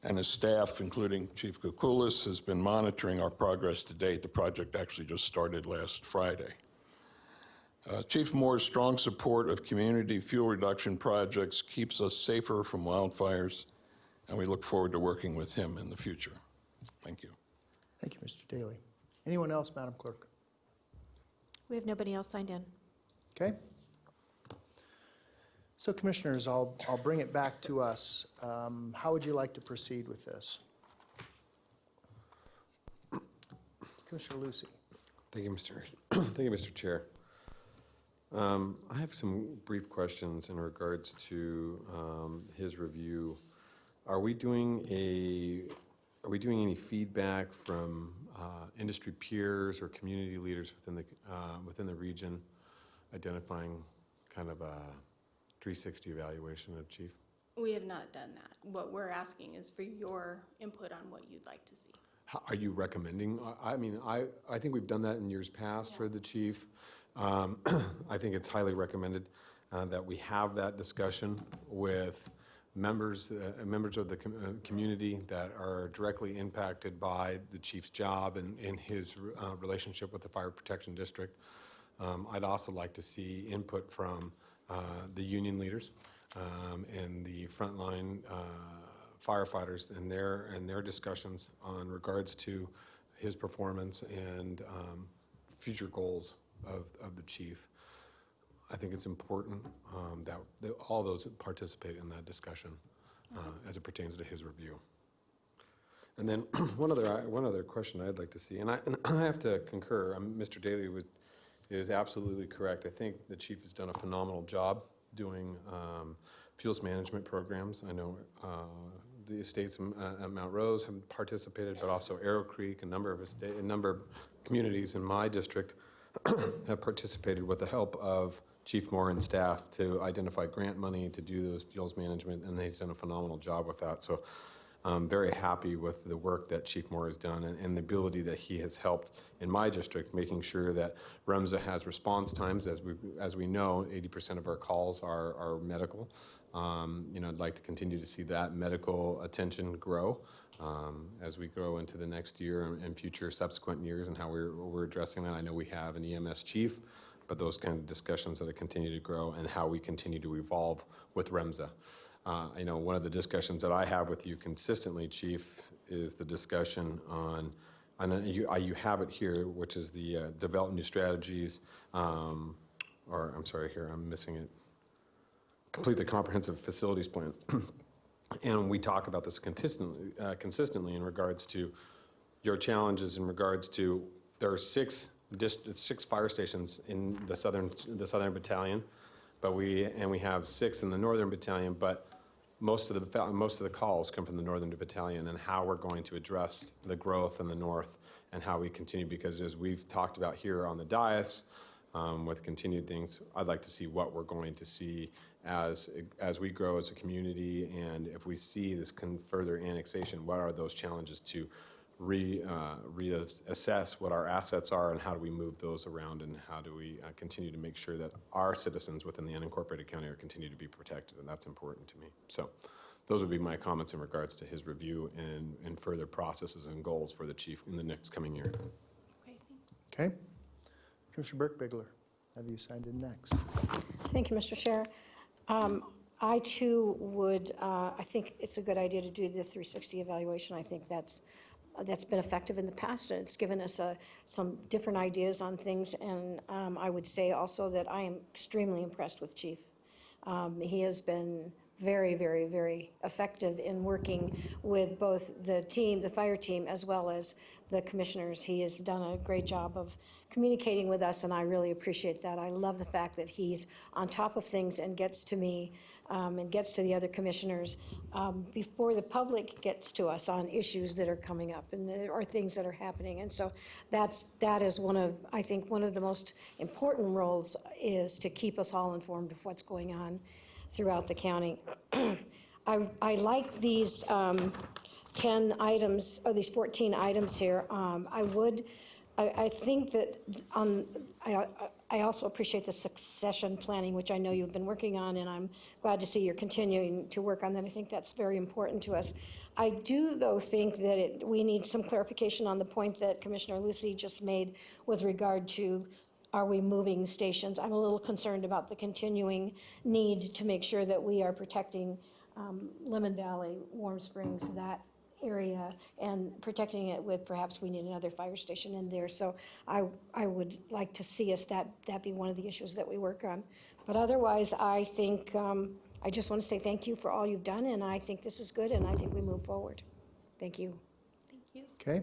And his staff, including Chief Kukulis, has been monitoring our progress to date. The project actually just started last Friday. Chief Moore's strong support of community fuel reduction projects keeps us safer from wildfires, and we look forward to working with him in the future. Thank you. Thank you, Mr. Daly. Anyone else, Madam Clerk? We have nobody else signed in. Okay. So Commissioners, I'll bring it back to us. How would you like to proceed with this? Commissioner Lucy. Thank you, Thank you, Mr. Chair. I have some brief questions in regards to his review. Are we doing any feedback from industry peers or community leaders within the region, identifying kind of a 360 evaluation of Chief? We have not done that. What we're asking is for your input on what you'd like to see. Are you recommending? I mean, I think we've done that in years past for the Chief. I think it's highly recommended that we have that discussion with members of the community that are directly impacted by the Chief's job and in his relationship with the Fire Protection District. I'd also like to see input from the union leaders and the frontline firefighters and their discussions on regards to his performance and future goals of the chief. I think it's important that all those participate in that discussion as it pertains to his review. And then one other question I'd like to see, and I have to concur. Mr. Daly is absolutely correct. I think the chief has done a phenomenal job doing fuels management programs. I know the estates at Mount Rose have participated, but also Arrow Creek, a number of communities in my district have participated with the help of Chief Moore and staff to identify grant money to do those fuels management, and he's done a phenomenal job with that. So I'm very happy with the work that Chief Moore has done and the ability that he has helped in my district, making sure that REMSA has response times. As we know, 80% of our calls are medical. I'd like to continue to see that medical attention grow as we grow into the next year and future subsequent years, and how we're addressing that. I know we have an EMS chief, but those kind of discussions that continue to grow and how we continue to evolve with REMSA. One of the discussions that I have with you consistently, Chief, is the discussion on you have it here, which is the develop new strategies, I'm missing it. Complete the comprehensive facilities plan. And we talk about this consistently in regards to your challenges in regards to there are six fire stations in the southern battalion, but we have 6 in the northern battalion, but most of the calls come from the northern battalion, and how we're going to address the growth in the north and how we continue, because as we've talked about here on the dais, with continued things, I'd like to see what we're going to see as we grow as a community, and if we see this further annexation, what are those challenges to reassess what our assets are, and how do we move those around, and how do we continue to make sure that our citizens within the unincorporated county are continue to be protected, and that's important to me. So those would be my comments in regards to his review and further processes and goals for the chief in the next coming year. Okay. Commissioner Burke-Bigler, have you signed in next? Thank you, Mr. Chair. I too would, I think it's a good idea to do the 360 evaluation. I think that's been effective in the past, and it's given us some different ideas on things. And I would say also that I am extremely impressed with Chief. He has been very, very, very effective in working with both the team, the fire team, as well as the commissioners. He has done a great job of communicating with us, and I really appreciate that. I love the fact that he's on top of things and gets to me and gets to the other commissioners before the public gets to us on issues that are coming up and there are things that are happening. And so that is I think one of the most important roles is to keep us all informed of what's going on throughout the county. I like these 10 items, or these 14 items here. I think that I also appreciate the succession planning, which I know you've been working on, and I'm glad to see you're continuing to work on that. I think that's very important to us. I do, though, think that we need some clarification on the point that Commissioner Lucy just made with regard to, are we moving stations? I'm a little concerned about the continuing need to make sure that we are protecting Lemon Valley, Warm Springs, that area, and protecting it with, perhaps we need another fire station in there. So I would like to see us that be one of the issues that we work on. But otherwise, I think I just want to say thank you for all you've done, and I think this is good, and I think we move forward. Thank you. Thank you. Okay.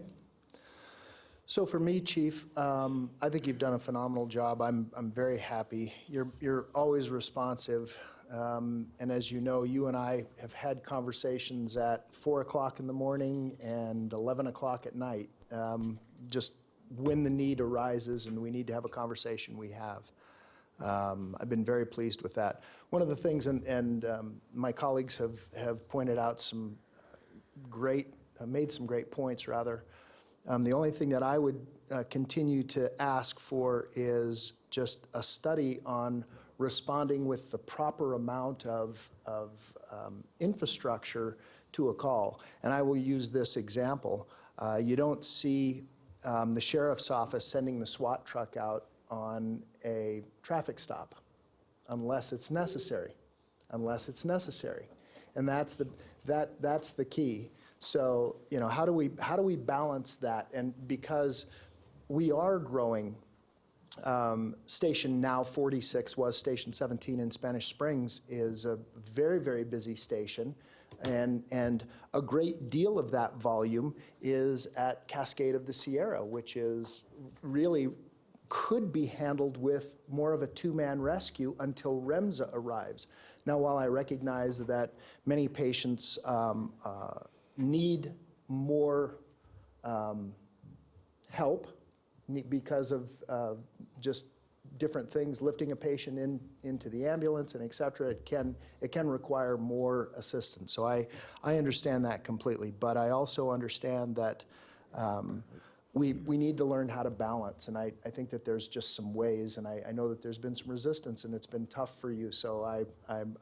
So for me, Chief, I think you've done a phenomenal job. I'm very happy. You're always responsive. And as you know, you and I have had conversations at 4 o'clock in the morning and 11 o'clock at night. Just when the need arises and we need to have a conversation, we have. I've been very pleased with that. One of the things, and my colleagues have pointed out some made some great points, rather. The only thing that I would continue to ask for is just a study on responding with the proper amount of infrastructure to a call. And I will use this example. You don't see the sheriff's office sending the SWAT truck out on a traffic stop unless it's necessary. And that's the key. So, how do we balance that? And because we are growing, Station now 46 was Station 17 in Spanish Springs is a very, very busy station. And a great deal of that volume is at Cascade of the Sierra, which is really could be handled with more of a two-man rescue until REMSA arrives. Now, while I recognize that many patients need more help because of just different things, lifting a patient into the ambulance and et cetera, it can require more assistance. So I understand that completely, but I also understand that we need to learn how to balance, and I think that there's just some ways, and I know that there's been some resistance, and it's been tough for you, so I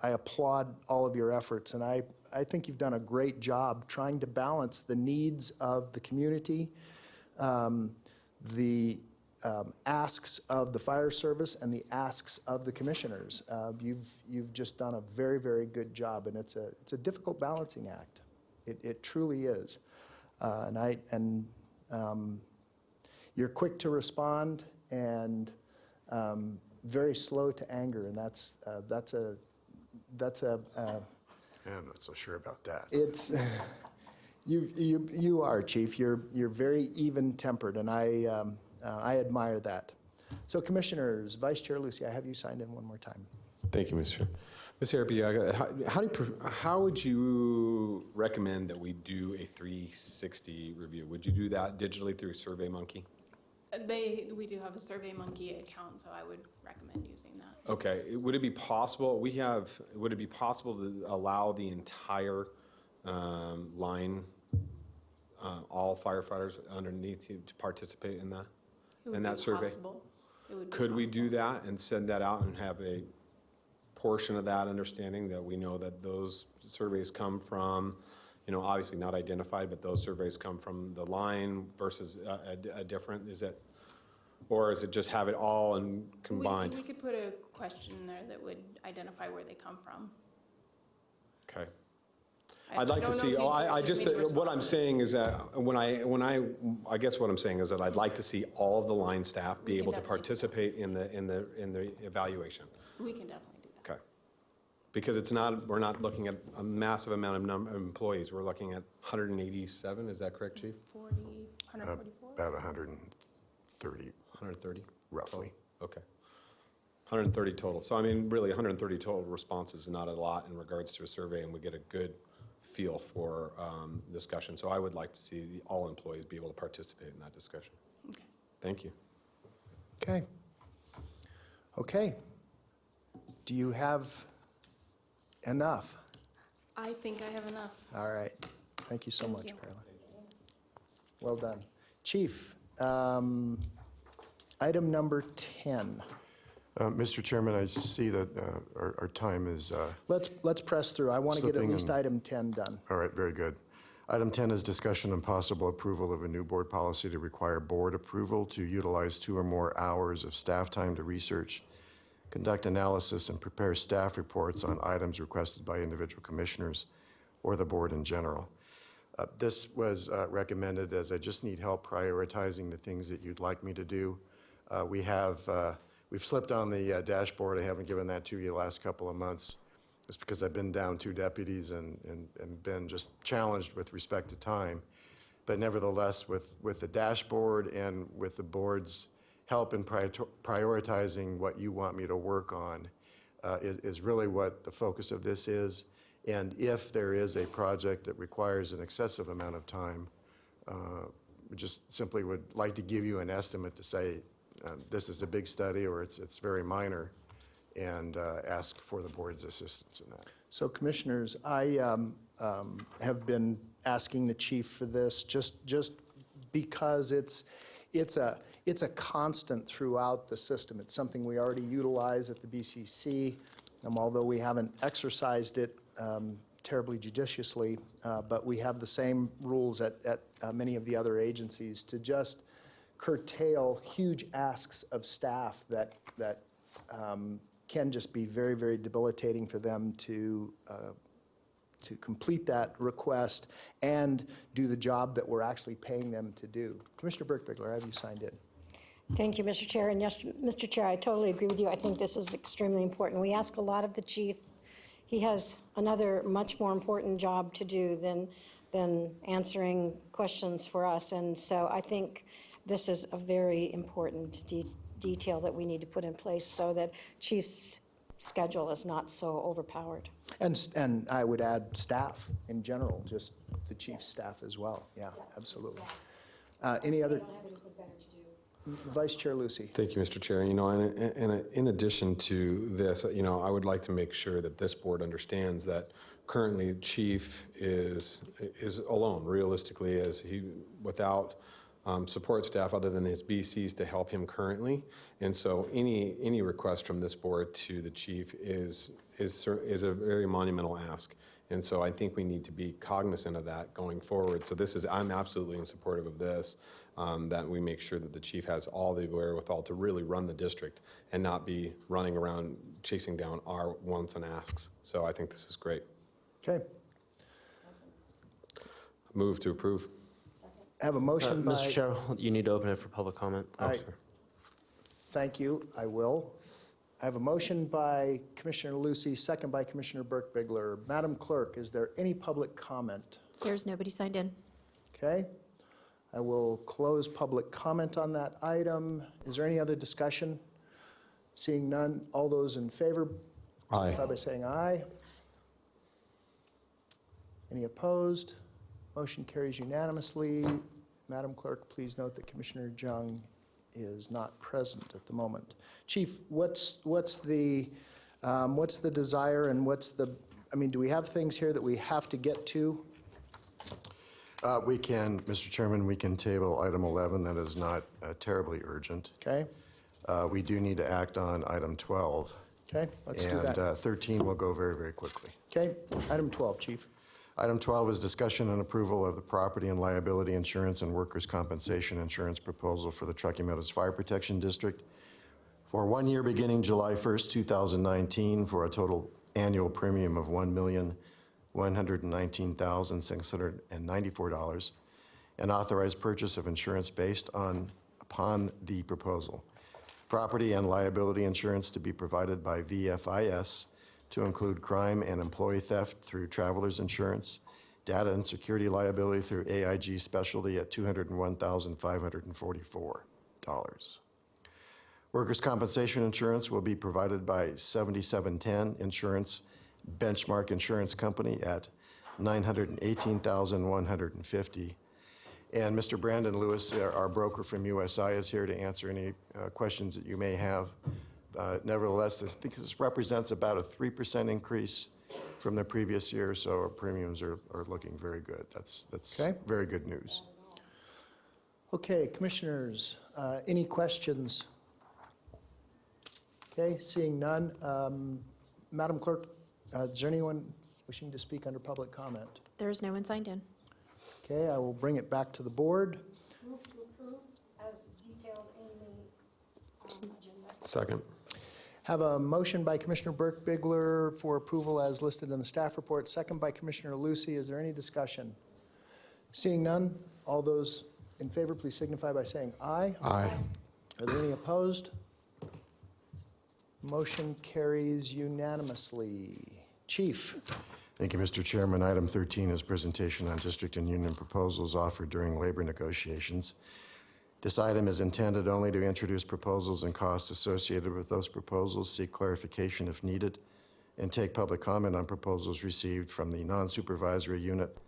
applaud all of your efforts, and I think you've done a great job trying to balance the needs of the community, the asks of the fire service and the asks of the commissioners. You've just done a very, very good job, and it's a difficult balancing act. It truly is. And you're quick to respond and very slow to anger, and that's a Yeah, I'm not so sure about that. it's you are, Chief. You're very even-tempered, and I admire that. So, Commissioners, Vice Chair Lucy, I have you signed in one more time. Thank you, Mr. Chair. Ms. Arabiaga, how would you recommend that we do a 360 review? Would you do that digitally through SurveyMonkey? We do have a SurveyMonkey account, so I would recommend using that. Okay. Would it be possible, would it be possible to allow the entire line, all firefighters underneath you to participate in that? In that survey? Possible. It would be Could we possible. do that and send that out and have a portion of that understanding that we know that those surveys come from, obviously not identified, but those surveys come from the line versus a different, or is it just have it all and combined? We could put a question in there that would identify where they come from. Okay. I I'd like to don't know see, if you I could just, make what I'm responses. saying is that I guess what I'm saying is that I'd like to see all of the line staff be We can able to definitely participate in the evaluation. We can definitely do that. Okay. Because we're not looking at a massive amount of employees. We're looking at 187, is that correct, Chief? 144? About 130, 130? roughly. Okay. 130 total. So, really, 130 total responses is not a lot in regards to a survey, and we get a good feel for discussion. So I would like to see all employees be able to participate in that discussion. Okay. Thank you. Okay. Okay. Do you have enough? I think I have enough. All right. Thank you so Thank much, you. Carla. Well done. Chief, item number 10. Mr. Chairman, I see that our time is, Let's press through. I want to get at Slipping least in. item 10 done. all right, very good. Item 10 is discussion and possible approval of a new board policy to require board approval to utilize 2 or more hours of staff time to research, conduct analysis, and prepare staff reports on items requested by individual commissioners or the board in general. This was recommended as I just need help prioritizing the things that you'd like me to do. We've slipped on the dashboard. I haven't given that to you the last couple of months. It's because I've been down 2 deputies and been just challenged with respect to time. But nevertheless, with the dashboard and with the board's help in prioritizing what you want me to work on is really what the focus of this is. And if there is a project that requires an excessive amount of time, we just simply would like to give you an estimate to say, this is a big study or it's very minor, and ask for the board's assistance in that. So Commissioners, I have been asking the chief for this just because it's a constant throughout the system. It's something we already utilize at the BCC, although we haven't exercised it terribly judiciously, but we have the same rules at many of the other agencies to just curtail huge asks of staff that can just be very, very debilitating for them to complete that request and do the job that we're actually paying them to do. Commissioner Burke-Bigler, have you signed in? Thank you, Mr. Chair. And yes, Mr. Chair, I totally agree with you. I think this is extremely important. We ask a lot of the chief. He has another much more important job to do than answering questions for us. And so I think this is a very important detail that we need to put in place so that chief's schedule is not so overpowered. And I would add staff in general, just the chief's staff as well. Yeah, absolutely. Any other? Vice Chair Lucy. Thank you, Mr. Chair. You know, and in addition to this, you know, I would like to make sure that this board understands that currently Chief is alone, realistically, as he, without support staff other than his BCs to help him currently. And so any request from this board to the chief is a very monumental ask. And so I think we need to be cognizant of that going forward. So I'm absolutely in support of this, that we make sure that the chief has all the wherewithal to really run the district and not be running around chasing down our wants and asks. So I think this is great. Okay. Move to approve. Have a motion by... Mr. Chair, you need to open it for public comment. Thank you, I will. I have a motion by Commissioner Lucy, second by Commissioner Burke-Bigler. Madam Clerk, is there any public comment? There's nobody signed in. Okay. I will close public comment on that item. Is there any other discussion? Seeing none, all those in favor? Aye. By saying aye. Any opposed? Motion carries unanimously. Madam Clerk, please note that Commissioner Jung is not present at the moment. Chief, what's the desire and do we have things here that we have to get to? We can, Mr. Chairman, we can table item 11. That is not terribly urgent. Okay. We do need to act on item 12. Okay, let's do that. And 13 will go very, very quickly. Okay, item 12, Chief. Item 12 is discussion and approval of the property and liability insurance and workers' compensation insurance proposal for the Truckee Meadows Fire Protection District for 1 year beginning July 1st, 2019, for a total annual premium of $1,119,694 and authorized purchase of insurance based upon the proposal. Property and liability insurance to be provided by VFIS to include crime and employee theft through Travelers Insurance, data and security liability through AIG Specialty at $201,544. Workers' compensation insurance will be provided by 7710 Insurance Benchmark Insurance Company at $918,150. And Mr. Brandon Lewis, our broker from USI, is here to answer any questions that you may have. Nevertheless, this represents about a 3% increase from the previous year, so our premiums are looking very good. That's Okay. Very good news. Okay, Commissioners, any questions? Okay, seeing none. Madam Clerk, is there anyone wishing to speak under public comment? There is no one signed in. Okay, I will bring it back to the board. Move to approve as detailed in the agenda. Second. Have a motion by Commissioner Burke-Bigler for approval as listed in the staff report, second by Commissioner Lucy. Is there any discussion? Seeing none, all those in favor, please signify by saying aye. Aye. Are there any opposed? Motion carries unanimously. Chief. Thank you, Mr. Chairman. Item 13 is presentation on district and union proposals offered during labor negotiations. This item is intended only to introduce proposals and costs associated with those proposals, seek clarification if needed, and take public comment on proposals received from the non-supervisory unit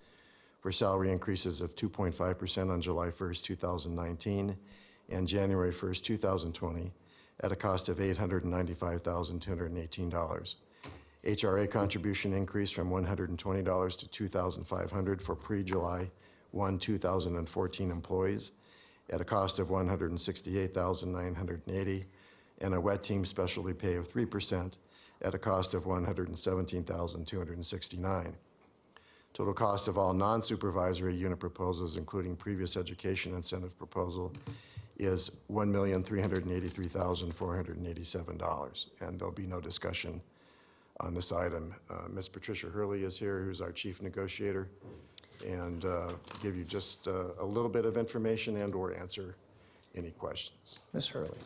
for salary increases of 2.5% on July 1st, 2019 and January 1st, 2020 at a cost of $895,218. HRA contribution increase from $120 to $2,500 for pre-July 1, 2014 employees at a cost of $168,980, and a wet team specialty pay of 3% at a cost of $117,269. Total cost of all non-supervisory unit proposals, including previous education incentive proposal, is $1,383,487, and there'll be no discussion on this item. Ms. Patricia Hurley is here, who's our chief negotiator, and give you just a little bit of information and/or answer any questions. Ms. Hurley.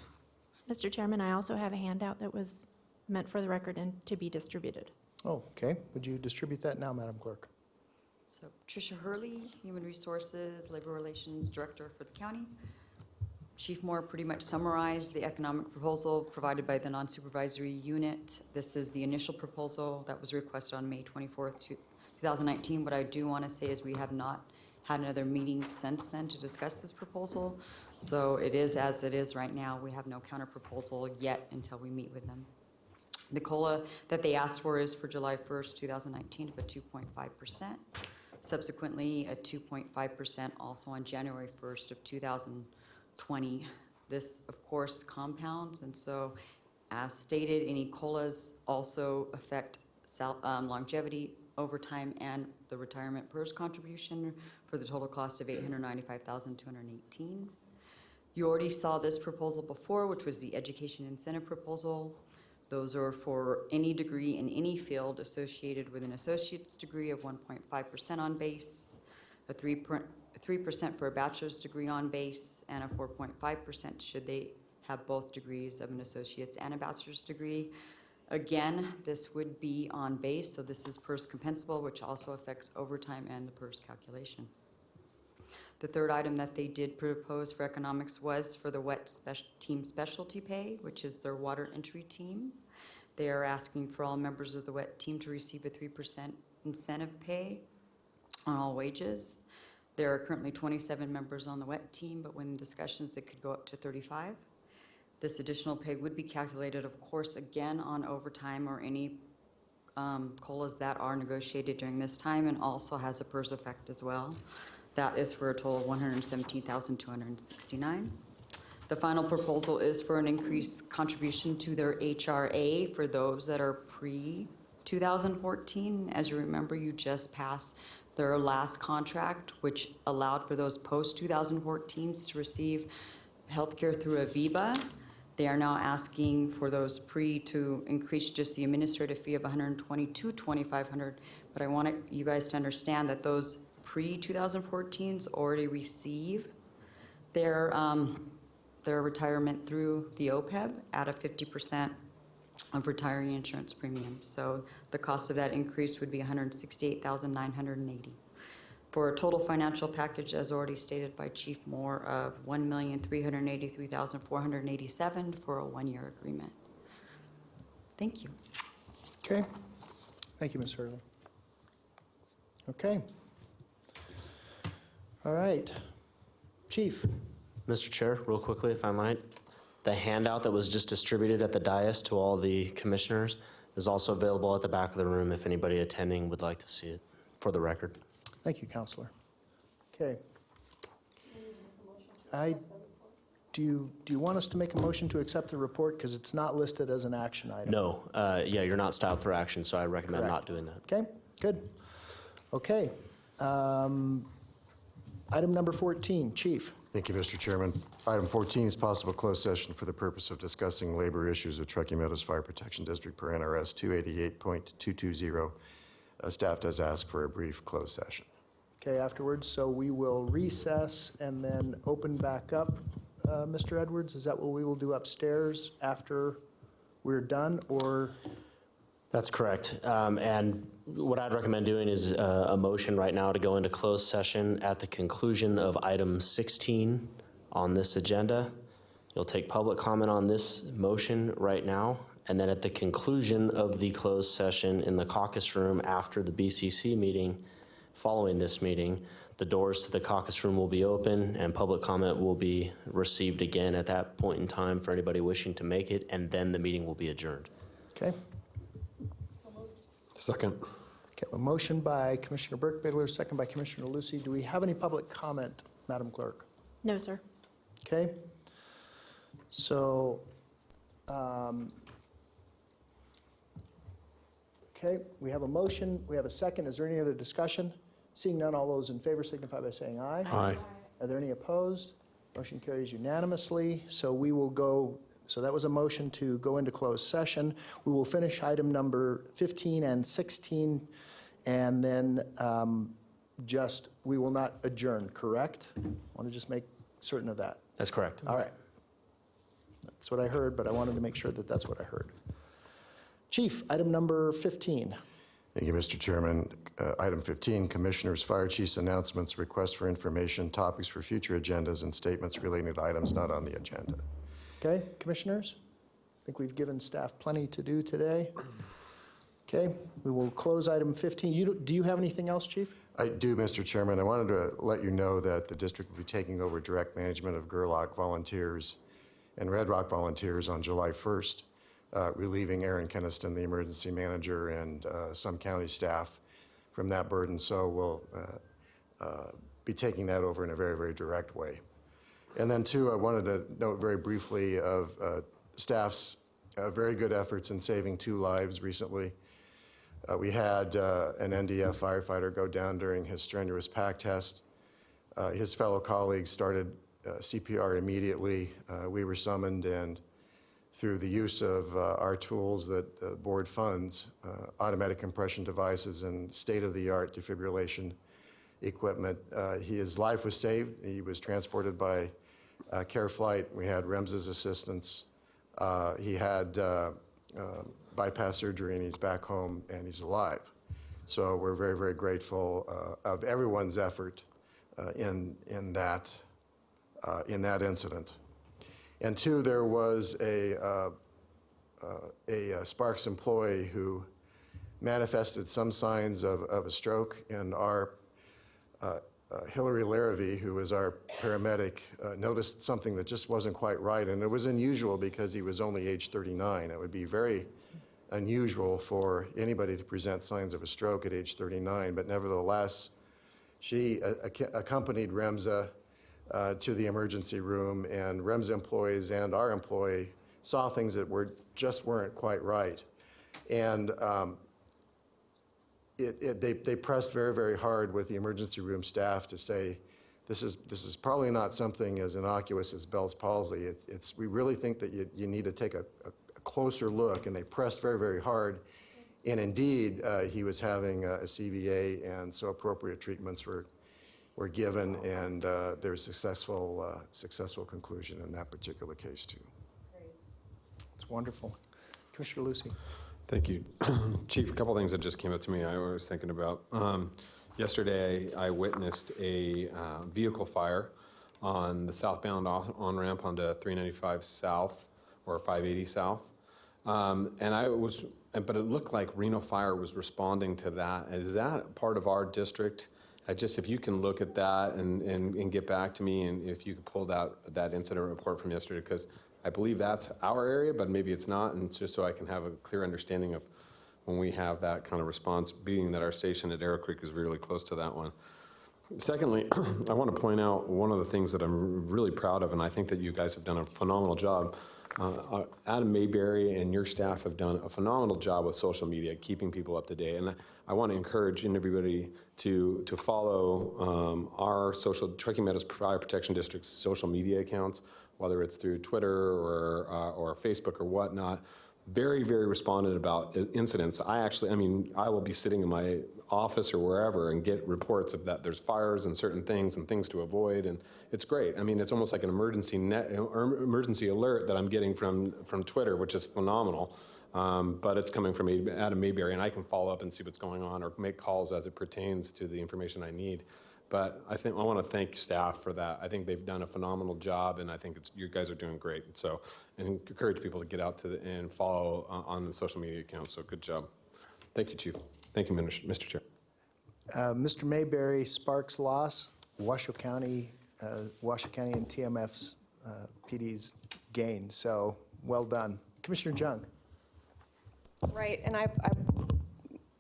Mr. Chairman, I also have a handout that was meant for the record and to be distributed. Oh, okay. Would you distribute that now, Madam Clerk? So Patricia Hurley, Human Resources, Labor Relations Director for the county. Chief Moore pretty much summarized the economic proposal provided by the non-supervisory unit. This is the initial proposal that was requested on May 24th, 2019. What I do want to say is we have not had another meeting since then to discuss this proposal. So it is as it is right now. We have no counter proposal yet until we meet with them. The COLA that they asked for is for July 1st, 2019 of a 2.5%. Subsequently, a 2.5% also on January 1st of 2020. This, of course, compounds, and so as stated, any COLAs also affect longevity, overtime, and the retirement PERS contribution for the total cost of $895,218. You already saw this proposal before, which was the education incentive proposal. Those are for any degree in any field associated with an associate's degree of 1.5% on base, a 3% for a bachelor's degree on base, and a 4.5% should they have both degrees of an associate's and a bachelor's degree. Again, this would be on base, so this is PERS compensable, which also affects overtime and the PERS calculation. The third item that they did propose for economics was for the wet team specialty pay, which is their water entry team. They are asking for all members of the wet team to receive a 3% incentive pay on all wages. There are currently 27 members on the wet team, but when discussions, they could go up to 35. This additional pay would be calculated, of course, again on overtime or any COLAs that are negotiated during this time, and also has a PERS effect as well. That is for a total of $117,269. The final proposal is for an increased contribution to their HRA for those that are pre-2014. As you remember, you just passed their last contract, which allowed for those post-2014s to receive health care through Aviva. They are now asking for those to increase just the administrative fee of $122,000 to $2,500. But I want you guys to understand that those pre-2014s already receive their retirement through the OPEB at a 50% of retiree insurance premium. So the cost of that increase would be $168,980 for a total financial package, as already stated by Chief Moore, of $1,383,487 for a one-year agreement. Thank you. Okay. Thank you, Ms. Hurley. Okay. All right. Chief. Mr. Chair, real quickly, if I might, the handout that was just distributed at the dais to all the commissioners is also available at the back of the room if anybody attending would like to see it, for the record. Thank you, Counselor. Okay. Do you want us to make a motion to accept the report? Because it's not listed as an action item. No, yeah, you're not styled for action, so I recommend Correct. not doing that. Okay, good. Okay. Item number 14, Chief. Thank you, Mr. Chairman. Item 14 is possible closed session for the purpose of discussing labor issues with Truckee Meadows Fire Protection District per NRS 288.220. Staff does ask for a brief closed session. Okay, afterwards, so we will recess and then open back up. Mr. Edwards, is that what we will do upstairs after we're done, or? That's correct. And what I'd recommend doing is a motion right now to go into closed session at the conclusion of item 16 on this agenda. You'll take public comment on this motion right now, and then at the conclusion of the closed session in the caucus room after the BCC meeting, following this meeting, the doors to the caucus room will be open and public comment will be received again at that point in time for anybody wishing to make it, and then the meeting will be adjourned. Okay. Second. Okay, a motion by Commissioner Burke-Biddler, second by Commissioner Lucy. Do we have any public comment, Madam Clerk? No, sir. Okay. So, okay, we have a motion, we have a second. Is there any other discussion? Seeing none, all those in favor signify by saying aye. Aye. Are there any opposed? Motion carries unanimously. So we will go So that was a motion to go into closed session. We will finish item number 15 and 16, and then we will not adjourn, correct? I want to just make certain of that. That's correct. All right. That's what I heard, but I wanted to make sure that that's what I heard. Chief, item number 15. Thank you, Mr. Chairman. Item 15, Commissioners, Fire Chiefs announcements, requests for information, topics for future agendas, and statements relating to items not on the agenda. Okay, Commissioners? I think we've given staff plenty to do today. Okay, we will close item 15. Do you have anything else, Chief? I do, Mr. Chairman. I wanted to let you know that the district will be taking over direct management of Gerlach volunteers and Red Rock volunteers on July 1st, relieving Aaron Keniston, the emergency manager, and some county staff from that burden. So we'll be taking that over in a very, very direct way. And then, too, I wanted to note very briefly of staff's very good efforts in saving 2 lives recently. We had an NDF firefighter go down during his strenuous pack test. His fellow colleagues started CPR immediately. We were summoned, and through the use of our tools that the board funds, automatic compression devices and state-of-the-art defibrillation equipment, his life was saved. He was transported by care flight. We had REMS's assistance. He had bypass surgery, and he's back home, and he's alive. So we're very, very grateful of everyone's effort in that incident. And 2, there was a Sparks employee who manifested some signs of a stroke, and our Hillary Larrabee, who was our paramedic, noticed something that just wasn't quite right, and it was unusual because he was only age 39. It would be very unusual for anybody to present signs of a stroke at age 39, but nevertheless, she accompanied REMSA to the emergency room, and REMSA employees and our employee saw things that just weren't quite right. And they pressed very, very hard with the emergency room staff to say, this is probably not something as innocuous as Bell's palsy. We really think that you need to take a closer look, and they pressed very, very hard. And indeed, he was having a CVA, and so appropriate treatments were given, and there was successful conclusion in that particular case, too. It's wonderful. Commissioner Lucy. Thank you. Chief, a couple things that just came up to me I was thinking about. Yesterday, I witnessed a vehicle fire on the southbound on-ramp onto 395 South or 580 South. But it looked like Reno Fire was responding to that. Is that part of our district? If you can look at that and get back to me, and if you could pull that incident report from yesterday, because I believe that's our area, but maybe it's not, and it's just so I can have a clear understanding of when we have that kind of response, being that our station at Arrow Creek is really close to that one. Secondly, I want to point out one of the things that I'm really proud of, and I think that you guys have done a phenomenal job. Adam Mayberry and your staff have done a phenomenal job with social media, keeping people up to date. And I want to encourage everybody to follow our Truckee Meadows Fire Protection District's social media accounts, whether it's through Twitter or Facebook or whatnot. Very, very responded about incidents. I will be sitting in my office or wherever and get reports of that there's fires and certain things and things to avoid, and it's great. I mean, it's almost like an emergency alert that I'm getting from Twitter, which is phenomenal. But it's coming from Adam Mayberry, and I can follow up and see what's going on or make calls as it pertains to the information I need. But I want to thank staff for that. I think they've done a phenomenal job, and I think you guys are doing great. So, and encourage people to get out and follow on the social media accounts. So, good job. Thank you, Chief. Thank you, Mr. Chair. Mr. Mayberry, Sparks loss, Washoe County and TMF's PD's gain. So, well done. Commissioner Jung. Right, and I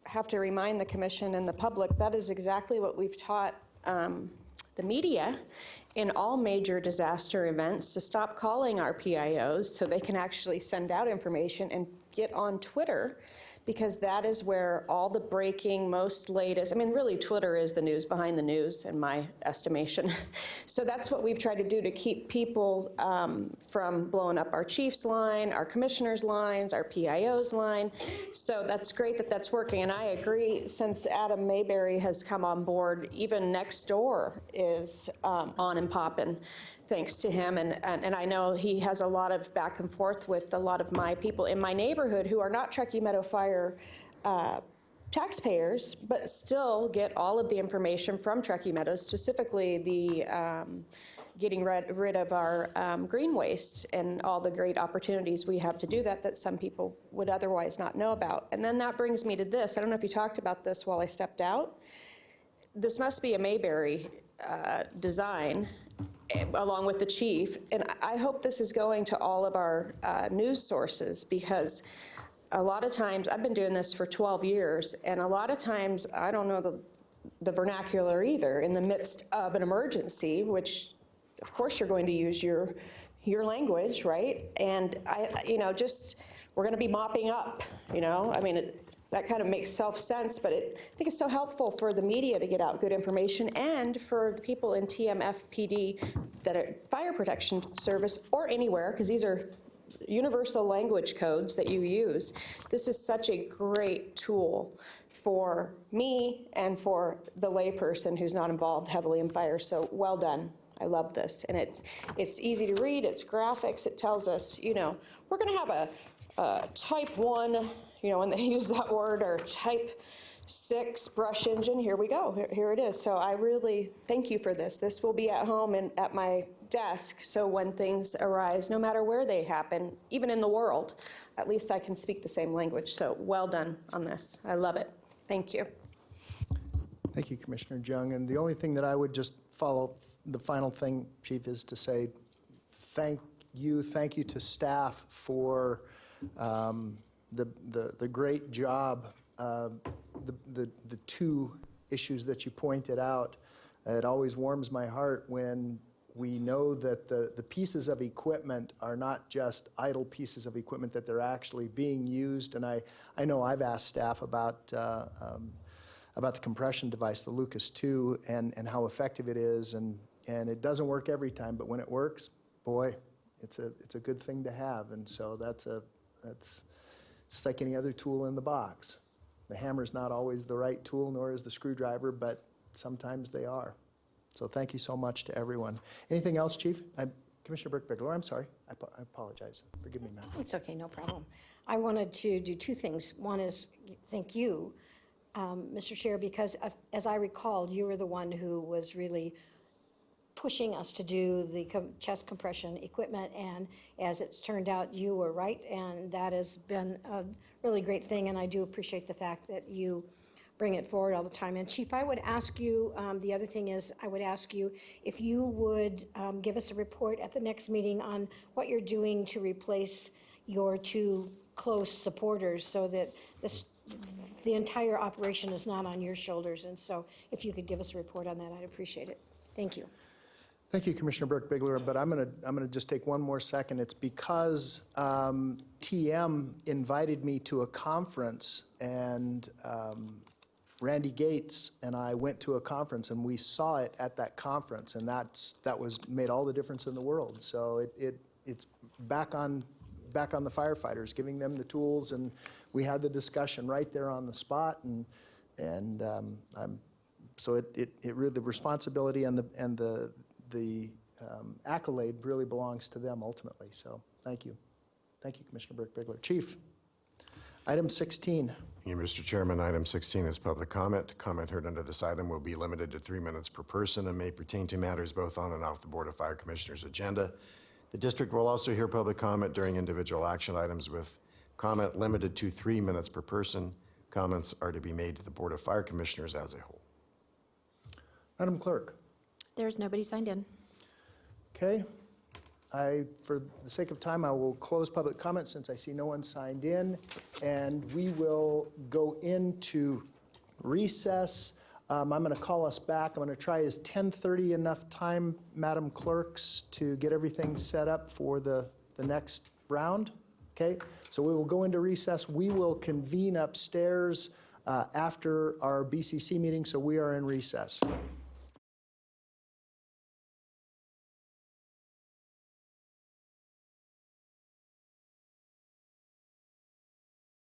have to remind the commission and the public, that is exactly what we've taught the media in all major disaster events, to stop calling our PIOs so they can actually send out information and get on Twitter because that is where all the breaking, most latest, I mean, really Twitter is the news behind the news in my estimation. So that's what we've tried to do to keep people from blowing up our chief's line, our commissioner's lines, our PIO's line. So that's great that that's working. And I agree, since Adam Mayberry has come on board, even Nextdoor is on and popping, thanks to him. And I know he has a lot of back and forth with a lot of my people in my neighborhood who are not Truckee Meadow Fire taxpayers, but still get all of the information from Truckee Meadows, specifically the getting rid of our green waste and all the great opportunities we have to do that some people would otherwise not know about. And then that brings me to this. I don't know if you talked about this while I stepped out. This must be a Mayberry design, along with the chief. And I hope this is going to all of our news sources, because a lot of times, I've been doing this for 12 years, and a lot of times, I don't know the vernacular either, in the midst of an emergency, which of course you're going to use your language, right? And we're gonna be mopping up, I mean, that kind of makes sense, but I think it's so helpful for the media to get out good information, and for the people in TMFPD that are fire protection service or anywhere, because these are universal language codes that you use. This is such a great tool for me and for the layperson who's not involved heavily in fire. So well done. I love this. And it's easy to read, it's graphics, it tells us, we're gonna have a type 1, when they use that word, or type 6 brush engine. Here we go, here it is. So I really thank you for this. This will be at home and at my desk, so when things arise, no matter where they happen, even in the world, at least I can speak the same language. So well done on this. I love it. Thank you. Thank you, Commissioner Jung. And the only thing that I would just follow, the final thing, Chief, is to say thank you to staff for the great job, the two issues that you pointed out. It always warms my heart when we know that the pieces of equipment are not just idle pieces of equipment, that they're actually being used. And I know I've asked staff about the compression device, the Lucas 2, and how effective it is. And it doesn't work every time, but when it works, boy, it's a good thing to have. And so that's just like any other tool in the box. The hammer's not always the right tool, nor is the screwdriver, but sometimes they are. So thank you so much to everyone. Anything else, Chief? Commissioner Burke-Bigelow, I'm sorry. I apologize. Forgive me, ma'am. It's okay, no problem. I wanted to do two things. One is thank you, Mr. Chair, because as I recall, you were the one who was really pushing us to do the chest compression equipment, and as it's turned out, you were right, and that has been a really great thing, and I do appreciate the fact that you bring it forward all the time. And Chief, I would ask you, the other thing is, I would ask you if you would give us a report at the next meeting on what you're doing to replace your two close supporters, so that the entire operation is not on your shoulders. And so if you could give us a report on that, I'd appreciate it. Thank you. Thank you, Commissioner Burke-Bigelow, but I'm gonna just take one more second. It's because TM invited me to a conference, and Randy Gates and I went to a conference, and we saw it at that conference, and that made all the difference in the world. So it's back on the firefighters, giving them the tools, and we had the discussion right there on the spot, so it really, the responsibility and the accolade really belongs to them ultimately. So thank you, Commissioner Burke-Bigelow. Chief, item 16. Thank you, Mr. Chairman. Item 16 is public comment. Comment heard under this item will be limited to 3 minutes per person and may pertain to matters both on and off the Board of Fire Commissioners' agenda. The district will also hear public comment during individual action items, with comment limited to 3 minutes per person. Comments are to be made to the Board of Fire Commissioners as a whole. Madam Clerk. There's nobody signed in. Okay. For the sake of time, I will close public comment since I see no one signed in, and we will go into recess. I'm going to call us back. I'm going to try, is 10:30 enough time, Madam Clerks, to get everything set up for the next round? Okay, so we will go into recess. We will convene upstairs after our BCC meeting, so we are in recess.